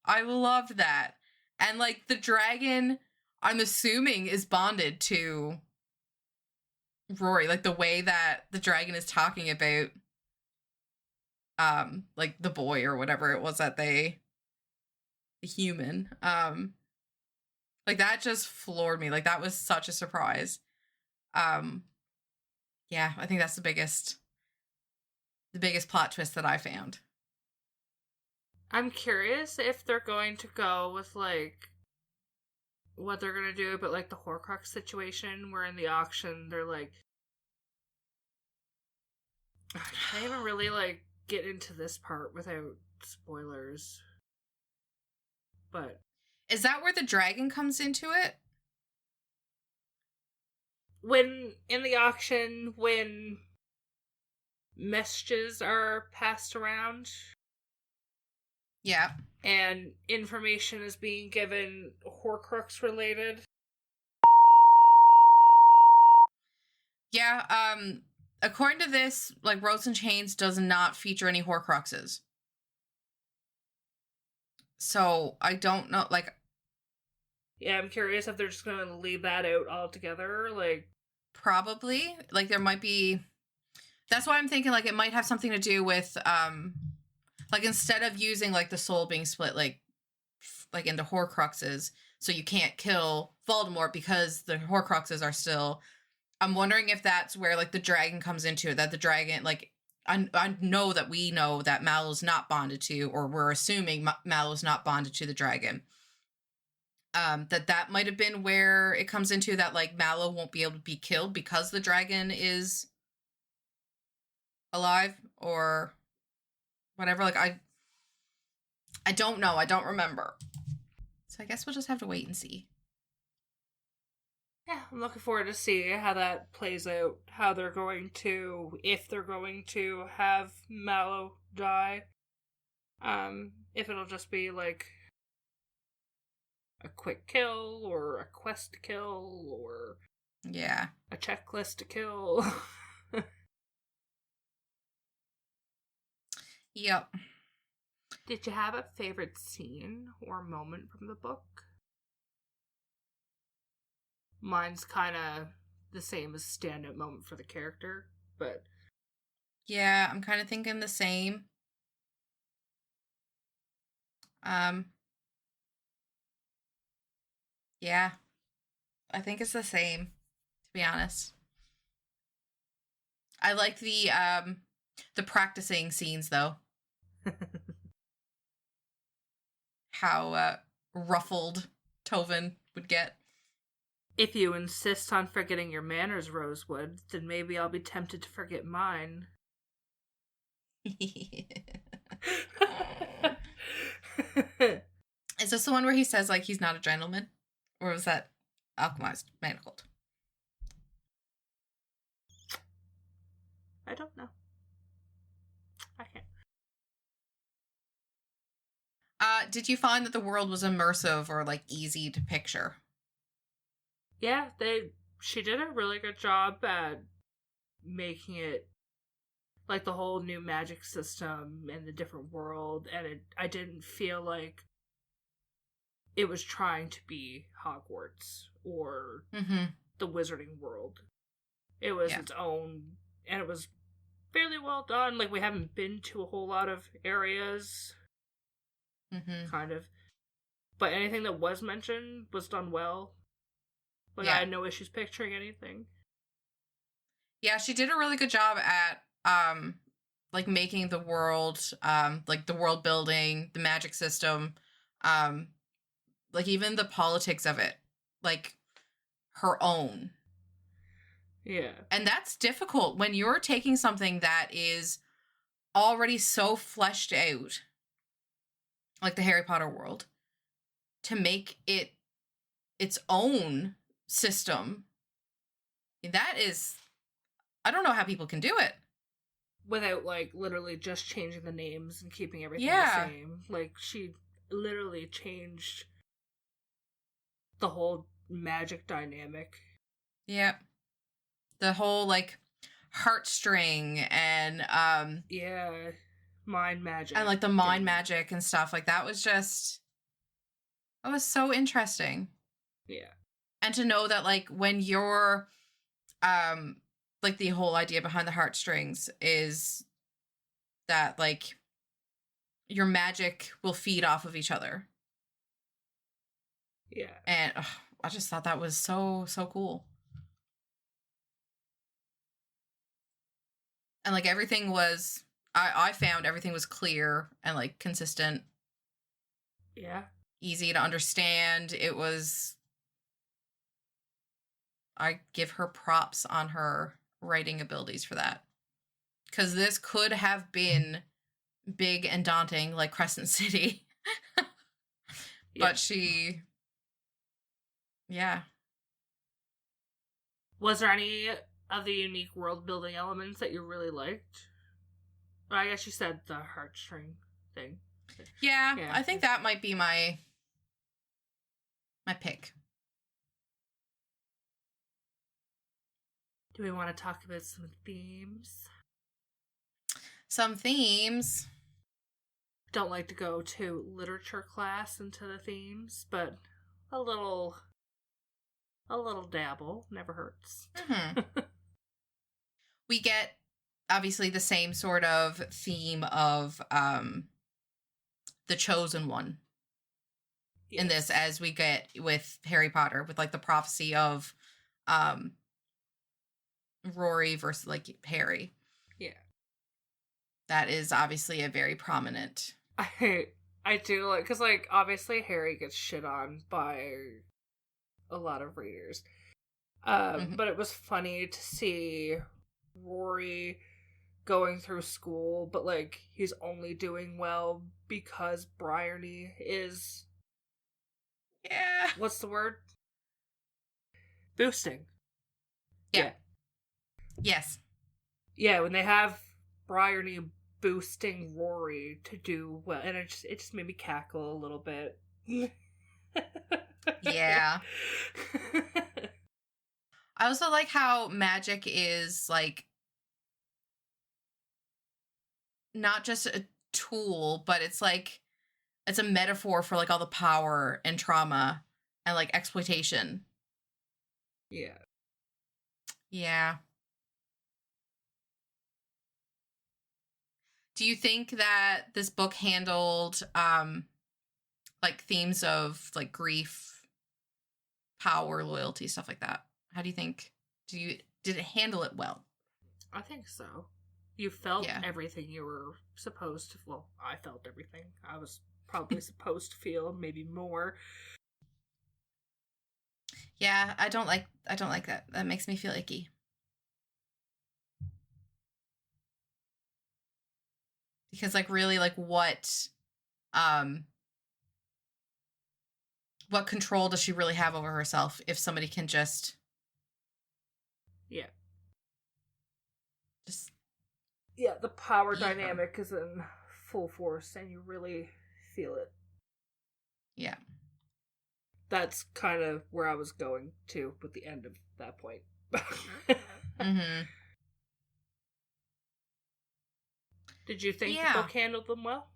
S2: I love that. And, like, the dragon, I'm assuming, is bonded to Rory. Like, the way that the dragon is talking about, like, the boy or whatever it was that the human, like, that just floored me. Like, that was such a surprise. Yeah, I think that's the biggest plot twist that I found.
S1: I'm curious if they're going to go with, like, what they're going to do about, like, the Horcrux situation, where in the auction they're like, I can't even really, like, get into this part without spoilers. But
S2: is that where the dragon comes into it?
S1: When in the auction, when messages are passed around,
S2: Yeah.
S1: and information is being given Horcrux related.
S2: Yeah, according to this, like, Rose and Chains does not feature any Horcruxes. So, I don't know, like...
S1: Yeah, I'm curious if they're just gonna leave that out altogether, like...
S2: Probably. Like, there might be... That's why I'm thinking, like, it might have something to do with, like, instead of using, like, the soul being split, like, into Horcruxes, so you can't kill Voldemort because the Horcruxes are still... I'm wondering if that's where, like, the dragon comes into it, that the dragon, like, I know that we know that Mallow's not bonded to, or we're assuming Mallow's not bonded to the dragon. That might have been where it comes into, that, like, Mallow won't be able to be killed because the dragon is alive, or whatever. Like, I don't know. I don't remember. So I guess we'll just have to wait and see.
S1: Yeah, I'm looking forward to see how that plays out. How they're going to, if they're going to have Mallow die. If it'll just be like a quick kill or a quest to kill or
S2: Yeah.
S1: a checklist to kill.
S2: Yep.
S1: Did you have a favorite scene or moment from the book? Mine's kind of the same as standout moment for the character, but
S2: Yeah, I'm kind of thinking the same. Um, yeah, I think it's the same, to be honest. I like the practicing scenes though. How ruffled Tovin would get.
S1: if you insist on forgetting your manners, Rosewood, then maybe I'll be tempted to forget mine.
S2: Is this the one where he says like he's not a gentleman? Or was that alchemized manacled?
S1: I don't know. I can't.
S2: Did you find that the world was immersive or like easy to picture?
S1: Yeah, she did a really good job at making it like the whole new magic system and the different world, and I didn't feel like it was trying to be Hogwarts or the wizarding world. It was its own, and it was fairly well done. Like, we haven't been to a whole lot of areas, kind of. But anything that was mentioned was done well. Like, I had no issues picturing anything.
S2: Yeah, she did a really good job at like making the world, like the world building, the magic system, like even the politics of it, like her own.
S1: Yeah.
S2: And that's difficult when you're taking something that is already so fleshed out, like the Harry Potter world, to make it its own system. That is, I don't know how people can do it.
S1: Without, like, literally just changing the names and keeping everything the same. Like, she literally changed the whole magic dynamic.
S2: Yeah. The whole, like, heartstring and,
S1: yeah, mind magic.
S2: and, like, the mind magic and stuff. Like, that was so interesting.
S1: Yeah.
S2: And to know that, like, when you're, like, the whole idea behind the heartstrings is that, like, your magic will feed off of each other.
S1: Yeah.
S2: And I just thought that was so cool. And like everything was, I found everything was clear and like consistent.
S1: Yeah.
S2: Easy to understand. It was, I give her props on her writing abilities for that. Because this could have been big and daunting like Crescent City. But she, yeah.
S1: Was there any of the unique world building elements that you really liked? Well, I guess you said the heartstring thing.
S2: Yeah, I think that might be my pick.
S1: Do we want to talk about some themes?
S2: Some themes.
S1: Don't like to go to literature class into the themes, but a little dabble never hurts.
S2: We get obviously the same sort of theme of the chosen one in this as we get with Harry Potter, with like the prophecy of Rory versus like Harry.
S1: Yeah.
S2: That is obviously a very prominent.
S1: I do like, because like obviously Harry gets shit on by a lot of readers. But it was funny to see Rory going through school, but like he's only doing well because Bryony is,
S2: yeah,
S1: what's the word? boosting.
S2: Yeah. Yes.
S1: Yeah, when they have Bryony boosting Rory to do well, and it just made me cackle a little bit.
S2: Yeah. I also like how magic is, like, not just a tool, but it's like, it's a metaphor for, like, all the power and trauma and, like, exploitation.
S1: Yeah.
S2: Yeah. Do you think that this book handled, like, themes of, like, grief, power, loyalty, stuff like that? How do you think? Did it handle it well?
S1: I think so. You felt
S2: Yeah.
S1: everything you were supposed to. Well, I felt everything I was probably supposed to feel, maybe more.
S2: Yeah, I don't like that. That makes me feel icky. Because, like, really, like, what control does she really have over herself if somebody can just
S1: Yeah.
S2: Yeah,
S1: the power
S2: be her.
S1: dynamic is in full force, and you really feel it.
S2: Yeah.
S1: That's kind of where I was going to with the end of that point.
S2: Mm-hmm.
S1: Did you think the
S2: Yeah.
S1: book handled them well?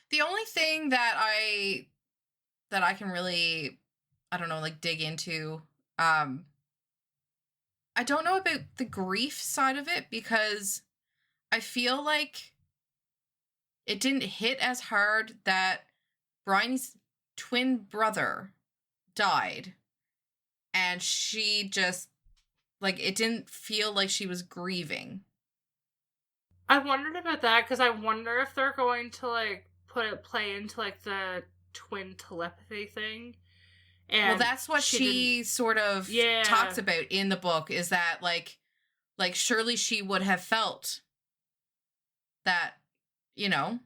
S2: The only thing that I can really, I don't know, like, dig into, I don't know about the grief side of it, because I feel like it didn't hit as hard that Bryony's twin brother died, and she just, like, it didn't feel like she was grieving.
S1: I wondered about that because I wonder if they're going to like play into like the twin telepathy thing. And
S2: well, that's what she sort of talks about in the book, is that like surely she would have felt that, you know.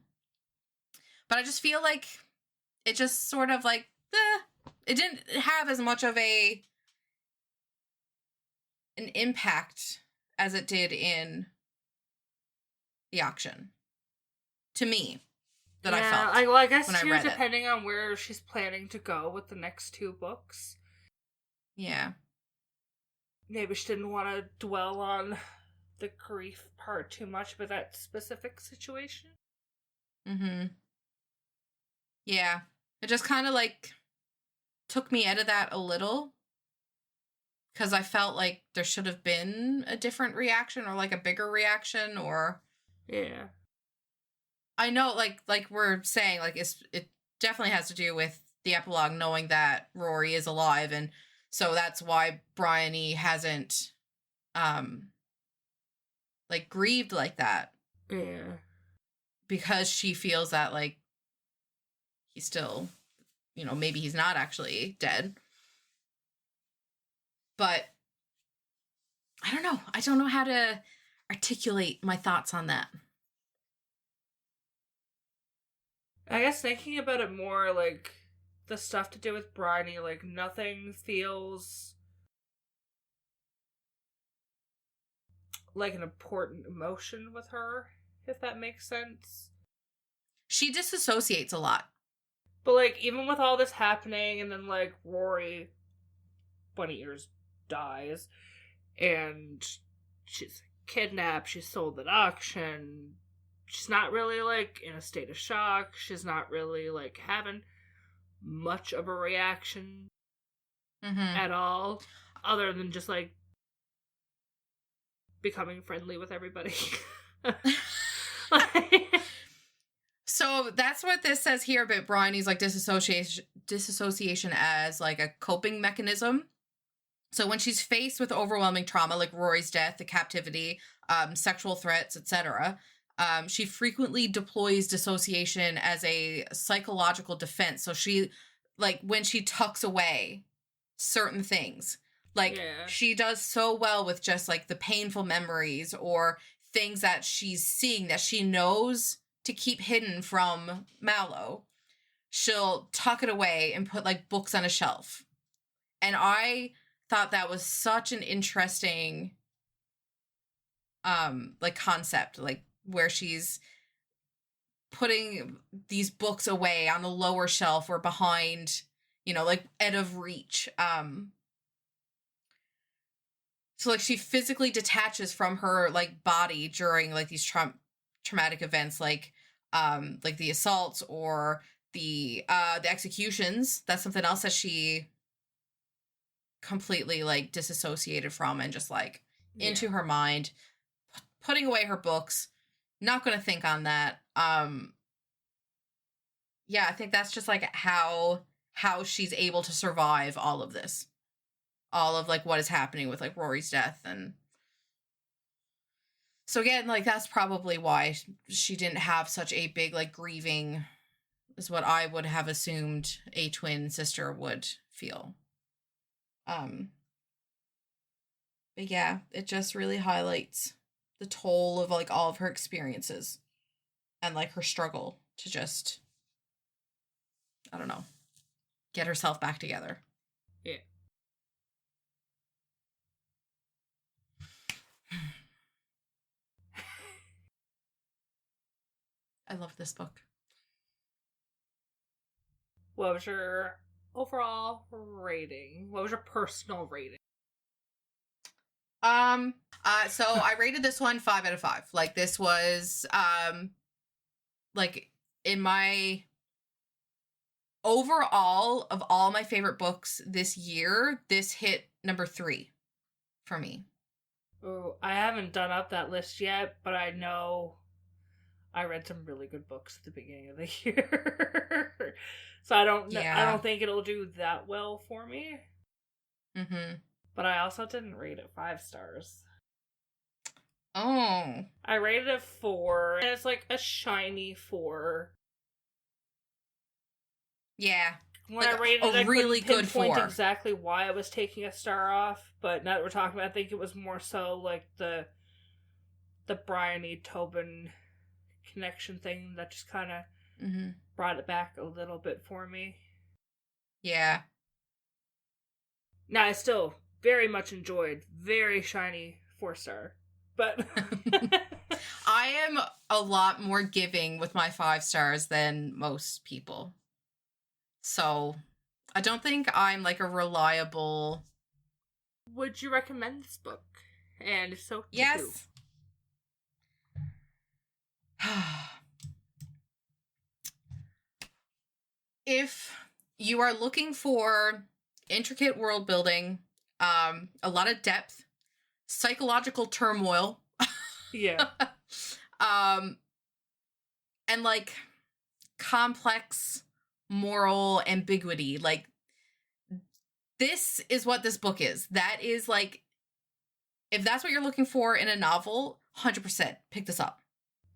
S2: But I just feel like it just sort of like, it didn't have as much of an impact as it did in the auction, to me, that I felt.
S1: I guess
S2: when I
S1: too,
S2: read
S1: depending on where she's planning to go with the next two books.
S2: Yeah.
S1: Maybe she didn't want to dwell on the grief part too much, but that specific situation.
S2: Mm-hmm. Yeah. It just kind of like took me out of that a little, because I felt like there should have been a different reaction, or like a bigger reaction, or
S1: Yeah.
S2: I know, like we're saying, like, it definitely has to do with the epilogue, knowing that Rory is alive, and so that's why Bryony hasn't like grieved like that.
S1: Yeah.
S2: Because she feels that, like, he's still, maybe he's not actually dead. But I don't know. I don't know how to articulate my thoughts on that.
S1: I guess thinking about it more, like, the stuff to do with Bryony, like, nothing feels like an important emotion with her, if that makes sense.
S2: She disassociates a lot.
S1: But, like, even with all this happening, and then, like, Rory, 20 years, dies, and she's kidnapped, she's sold at auction, she's not really, like, in a state of shock, she's not really, like, having much of a reaction at all, other than just, like, becoming friendly with everybody.
S2: So that's what this says here about Bryony's, like, disassociation as, like, a coping mechanism. So when she's faced with overwhelming trauma, like Rory's death, the captivity, sexual threats, etc., she frequently deploys dissociation as a psychological defense. So she, like, when she tucks away certain things, like, she does so well with just, like, the painful memories or things that she's seeing that she knows to keep hidden from Mallow. She'll tuck it away and put, like, books on a shelf. And I thought that was such an interesting like concept, like where she's putting these books away on the lower shelf or behind, you know, like out of reach. So like she physically detaches from her like body during like these traumatic events, like the assaults or the executions. That's something else that she completely like disassociated from and just like into her mind, putting away her books, not going to think on that. Yeah, I think that's just like how she's able to survive all of this, all of like what is happening with like Rory's death. And so again, like that's probably why she didn't have such a big like grieving, is what I would have assumed a twin sister would feel. But yeah, it just really highlights the toll of like all of her experiences and like her struggle to just, I don't know, get herself back together.
S1: Yeah.
S2: I love this book.
S1: What was your overall rating? What was your personal rating?
S2: So I rated this one 5 out of 5. Like this was, like in my overall of all my favorite books this year, this hit number 3 for me.
S1: Oh, I haven't done up that list yet, but I know I read some really good books at the beginning of the year. So I don't think it'll do that well for me.
S2: Mm-hmm.
S1: But I also didn't rate it 5 stars.
S2: Oh.
S1: I rated it 4, and it's like a shiny 4.
S2: Yeah.
S1: When
S2: like
S1: I rated it,
S2: a really
S1: I couldn't
S2: good
S1: pinpoint
S2: 4.
S1: exactly why I was taking a star off, but now that we're talking about it, I think it was more so like the Bryony Tobin connection thing that just kind of brought it back a little bit for me.
S2: Yeah.
S1: Now, I still very much enjoyed very shiny 4-star, but
S2: I am a lot more giving with my 5 stars than most people. So I don't think I'm like a reliable.
S1: Would you recommend this book? And if so,
S2: yes. If you are looking for intricate world building, a lot of depth, psychological turmoil,
S1: yeah,
S2: and like complex moral ambiguity, like this is what this book is. That is like, if that's what you're looking for in a novel, 100% pick this up.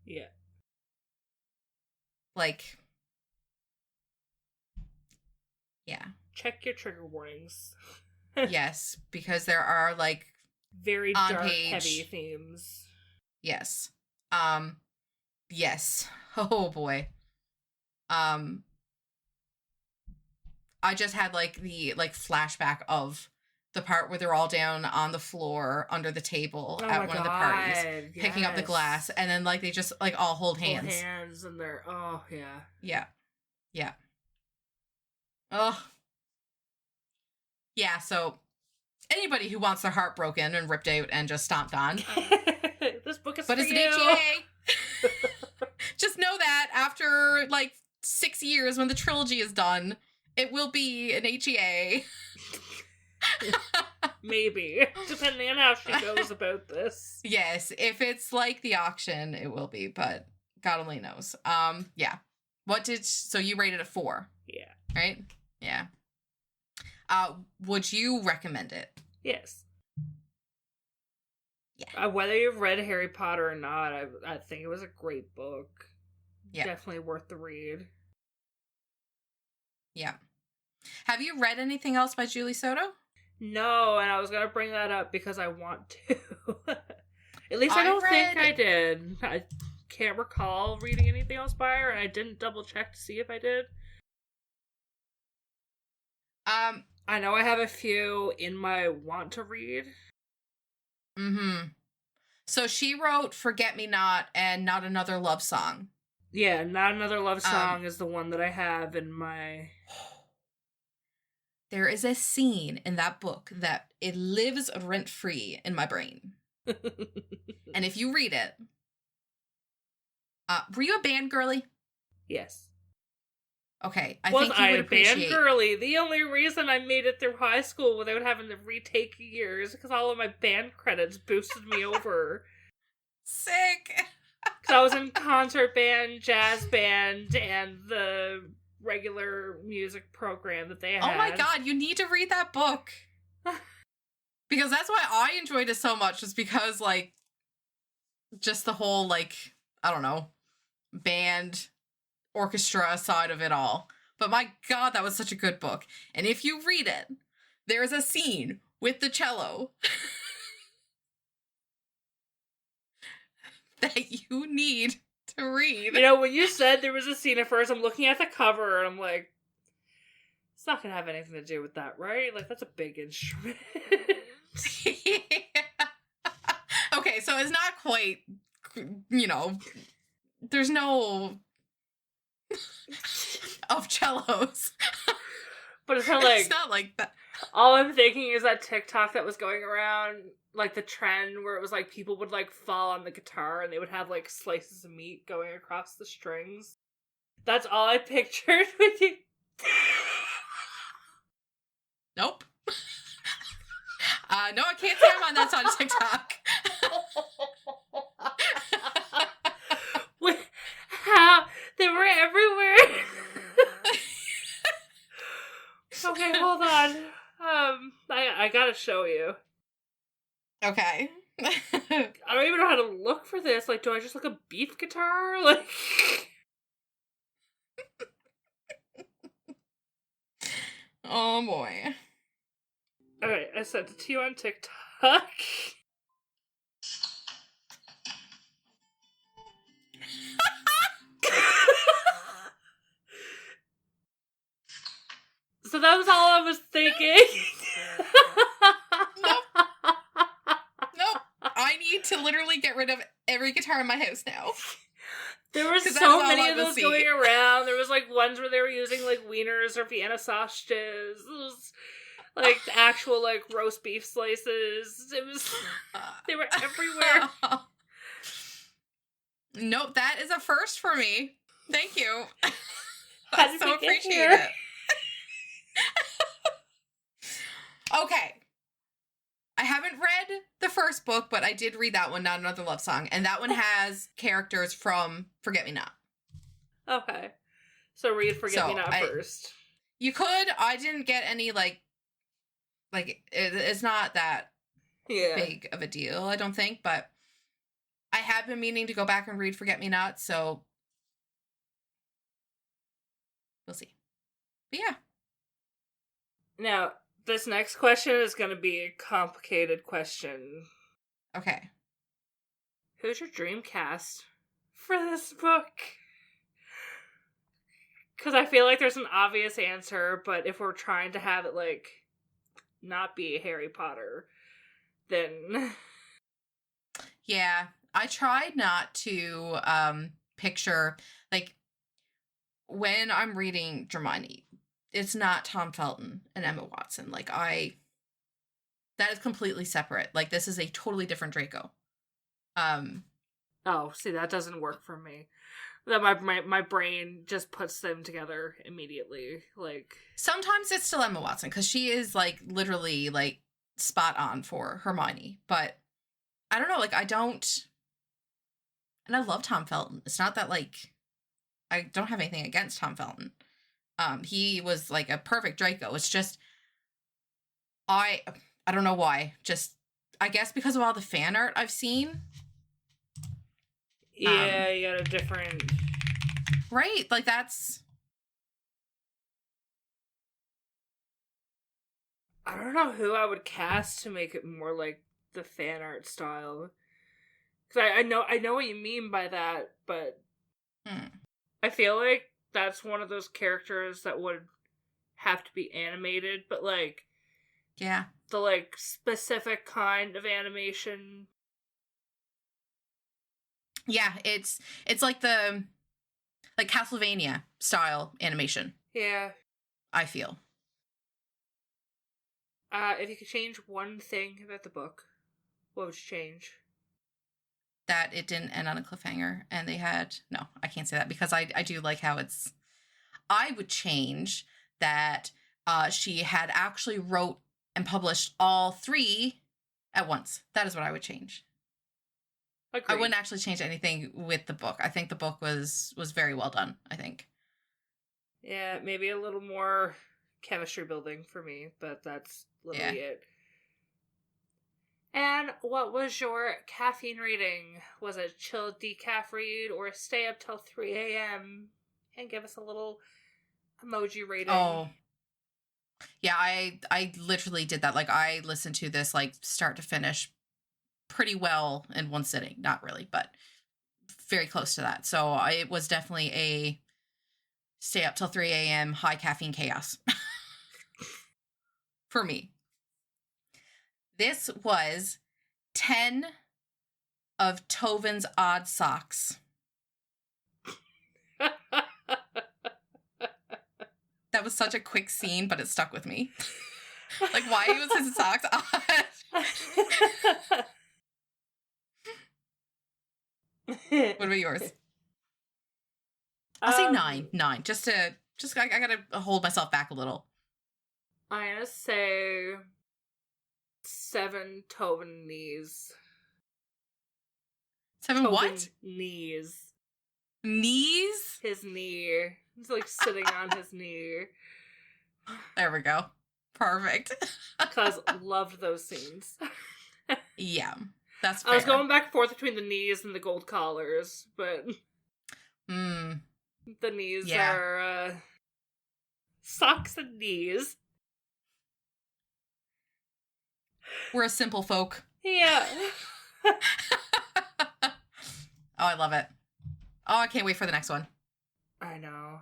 S1: Yeah.
S2: Like, yeah.
S1: Check your trigger warnings.
S2: Yes, because there are like
S1: very dark, heavy themes.
S2: Yes. Yes. Oh boy. I just had like the like flashback of the part where they're all down on the floor under the table at one of the parties, picking up the glass, and then like they just like all hold hands.
S1: Hold hands, and they're yeah.
S2: Yeah. Yeah. Oh. Yeah, so anybody who wants their heart broken and ripped out and just stomped on.
S1: This book is
S2: but
S1: for
S2: it's
S1: you.
S2: An HEA. Just know that after like 6 years when the trilogy is done, it will be an HEA.
S1: Maybe. Depending on how she goes about this.
S2: Yes, if it's like the auction, it will be, but God only knows. Yeah. So you rated it 4?
S1: Yeah.
S2: Right? Yeah. Would you recommend it?
S1: Yes.
S2: Yeah.
S1: Whether you've read Harry Potter or not, I think it was a great book.
S2: Yeah.
S1: Definitely worth the read.
S2: Yeah. Have you read anything else by Julie Soto?
S1: No, and I was going to bring that up because I want to. At least I don't think I did. I can't recall reading anything else by her, and I didn't double check to see if I did. I know I have a few in my want to read.
S2: Mm-hmm. So she wrote Forget Me Not and Not Another Love Song.
S1: Yeah, Not Another Love Song is the one that I have in my...
S2: There is a scene in that book that it lives rent-free in my brain. And if you read it... were you a band girly?
S1: Yes.
S2: Okay, I
S1: Was
S2: think you
S1: I
S2: would
S1: a band
S2: appreciate...
S1: girly? The only reason I made it through high school without having to retake years because all of my band credits boosted me over.
S2: Sick!
S1: Because I was in concert band, jazz band, and the regular music program that they had.
S2: Oh my god, you need to read that book. Because that's why I enjoyed it so much, is because, like, just the whole, like, I don't know, band, orchestra side of it all. But my god, that was such a good book. And if you read it, there's a scene with the cello that you need to read.
S1: You know, when you said there was a scene at first, I'm looking at the cover and I'm like, it's not going to have anything to do with that, right? Like, that's a big instrument.
S2: Yeah. Okay, so it's not quite, you know, there's no of cellos.
S1: But it's not like...
S2: It's not like that.
S1: All I'm thinking is that TikTok that was going around, like the trend where it was like people would like fall on the guitar and they would have like slices of meat going across the strings. That's all I pictured with you.
S2: Nope. No, I can't say I'm on that side of TikTok.
S1: Wait, how? They were everywhere. Okay, hold on. I gotta show you.
S2: Okay.
S1: I don't even know how to look for this. Like, do I just look a beef guitar? Like,
S2: Oh boy.
S1: alright, I sent it to you on TikTok. So that was all I was thinking.
S2: Nope. I need to literally get rid of every guitar in my house now.
S1: There were
S2: 'Cause that
S1: so
S2: is all
S1: many
S2: I
S1: of
S2: will
S1: those
S2: see.
S1: going around. There was like ones where they were using like wieners or Vienna sausages. It was like actual like roast beef slices. It was... They were everywhere.
S2: Nope, that is a first for me. Thank you.
S1: How
S2: I
S1: did
S2: so
S1: we get
S2: appreciate
S1: here?
S2: it. Okay. I haven't read the first book, but I did read that one, Not Another Love Song. And that one has characters from Forget Me Not.
S1: Okay. So read Forget Me
S2: So,
S1: Not first.
S2: You could. I didn't get any, it's not that big of a deal, I don't think. But I have been meaning to go back and read Forget Me Not, so we'll see. But yeah.
S1: Now, this next question is going to be a complicated question.
S2: Okay.
S1: Who's your dream cast for this book? Because I feel like there's an obvious answer, but if we're trying to have it, like, not be Harry Potter, then...
S2: Yeah. I tried not to picture, like, when I'm reading Hermione, it's not Tom Felton and Emma Watson. Like, that is completely separate. Like, this is a totally different Draco.
S1: Oh, see, that doesn't work for me. That my brain just puts them together immediately. Like,
S2: sometimes it's still Emma Watson, because she is, like, literally, like, spot on for Hermione. But, I don't know, like, I don't... And I love Tom Felton. It's not that, like... I don't have anything against Tom Felton. He was, like, a perfect Draco. It's just... I don't know why. Just... I guess because of all the fan art I've seen.
S1: yeah, you got a different...
S2: Right? Like, that's...
S1: I don't know who I would cast to make it more like the fan art style. Because I know what you mean by that, but I feel like that's one of those characters that would have to be animated, but like
S2: Yeah.
S1: the like specific kind of animation.
S2: Yeah, it's like the like Castlevania style animation,
S1: Yeah.
S2: I feel.
S1: If you could change one thing about the book, what would you change?
S2: That it didn't end on a cliffhanger and they had no, I can't say that because I do like how it's I would change that she had actually wrote and published all 3 at once. That is what I would change.
S1: Agreed.
S2: I wouldn't actually change anything with the book. I think the book was very well done, I think.
S1: Yeah, maybe a little more chemistry building for me, but that's literally it. And what was your caffeine rating? Was it chill decaf read or stay up till 3 a.m.? And give us a little emoji rating.
S2: Oh. Yeah, I literally did that. Like, I listened to this, like, start to finish pretty well in one sitting. Not really, but very close to that. So it was definitely a stay up till 3 a.m. high caffeine chaos for me. This was 10 of Tovin's odd socks. That was such a quick scene, but it stuck with me. Like, why was his socks odd? What about yours? I'll say 9. 9. I gotta hold myself back a little.
S1: I'm gonna say 7 Tobin knees.
S2: 7
S1: Tobin
S2: what?
S1: Knees.
S2: Knees?
S1: His knee. He's like sitting on his knee.
S2: There we go. Perfect.
S1: Because loved those scenes.
S2: Yeah, that's fair.
S1: I was going back and forth between the knees and the gold collars, but the knees are socks and knees.
S2: We're a simple folk.
S1: Yeah.
S2: Oh, I love it. Oh, I can't wait for the next one.
S1: I know.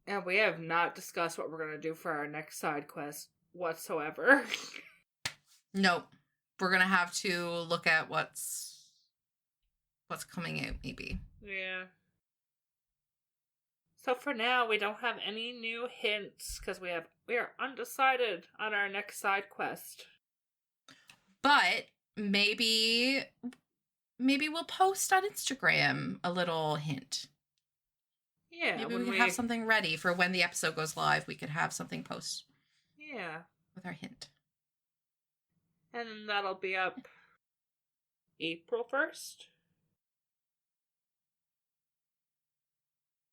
S1: And we have not discussed what we're going to do for our next side quest whatsoever.
S2: Nope. We're going to have to look at what's coming out, maybe.
S1: Yeah. So for now, we don't have any new hints because we are undecided on our next side quest.
S2: But maybe we'll post on Instagram a little hint.
S1: Yeah.
S2: Maybe we can have something ready for when the episode goes live. We could have something post.
S1: Yeah.
S2: With our hint.
S1: And then that'll be up April 1st?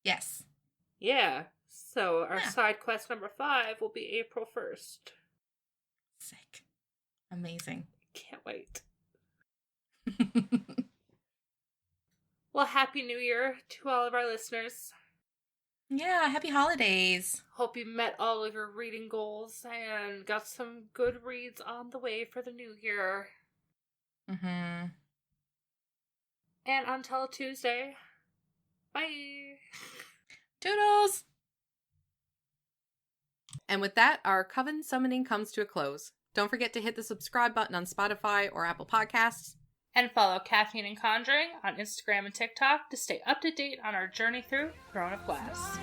S2: Yes.
S1: Yeah. So our side quest number 5 will be April 1st.
S2: Sick. Amazing.
S1: Can't wait. Well, Happy New Year to all of our listeners.
S2: Yeah, happy holidays.
S1: Hope you met all of your reading goals and got some good reads on the way for the new year.
S2: Mm-hmm.
S1: And until Tuesday, bye.
S2: Toodles! And with that, our Coven summoning comes to a close. Don't forget to hit the subscribe button on Spotify or Apple Podcasts.
S1: And follow Caffeine and Conjuring on Instagram and TikTok to stay up to date on our journey through Throne of Glass.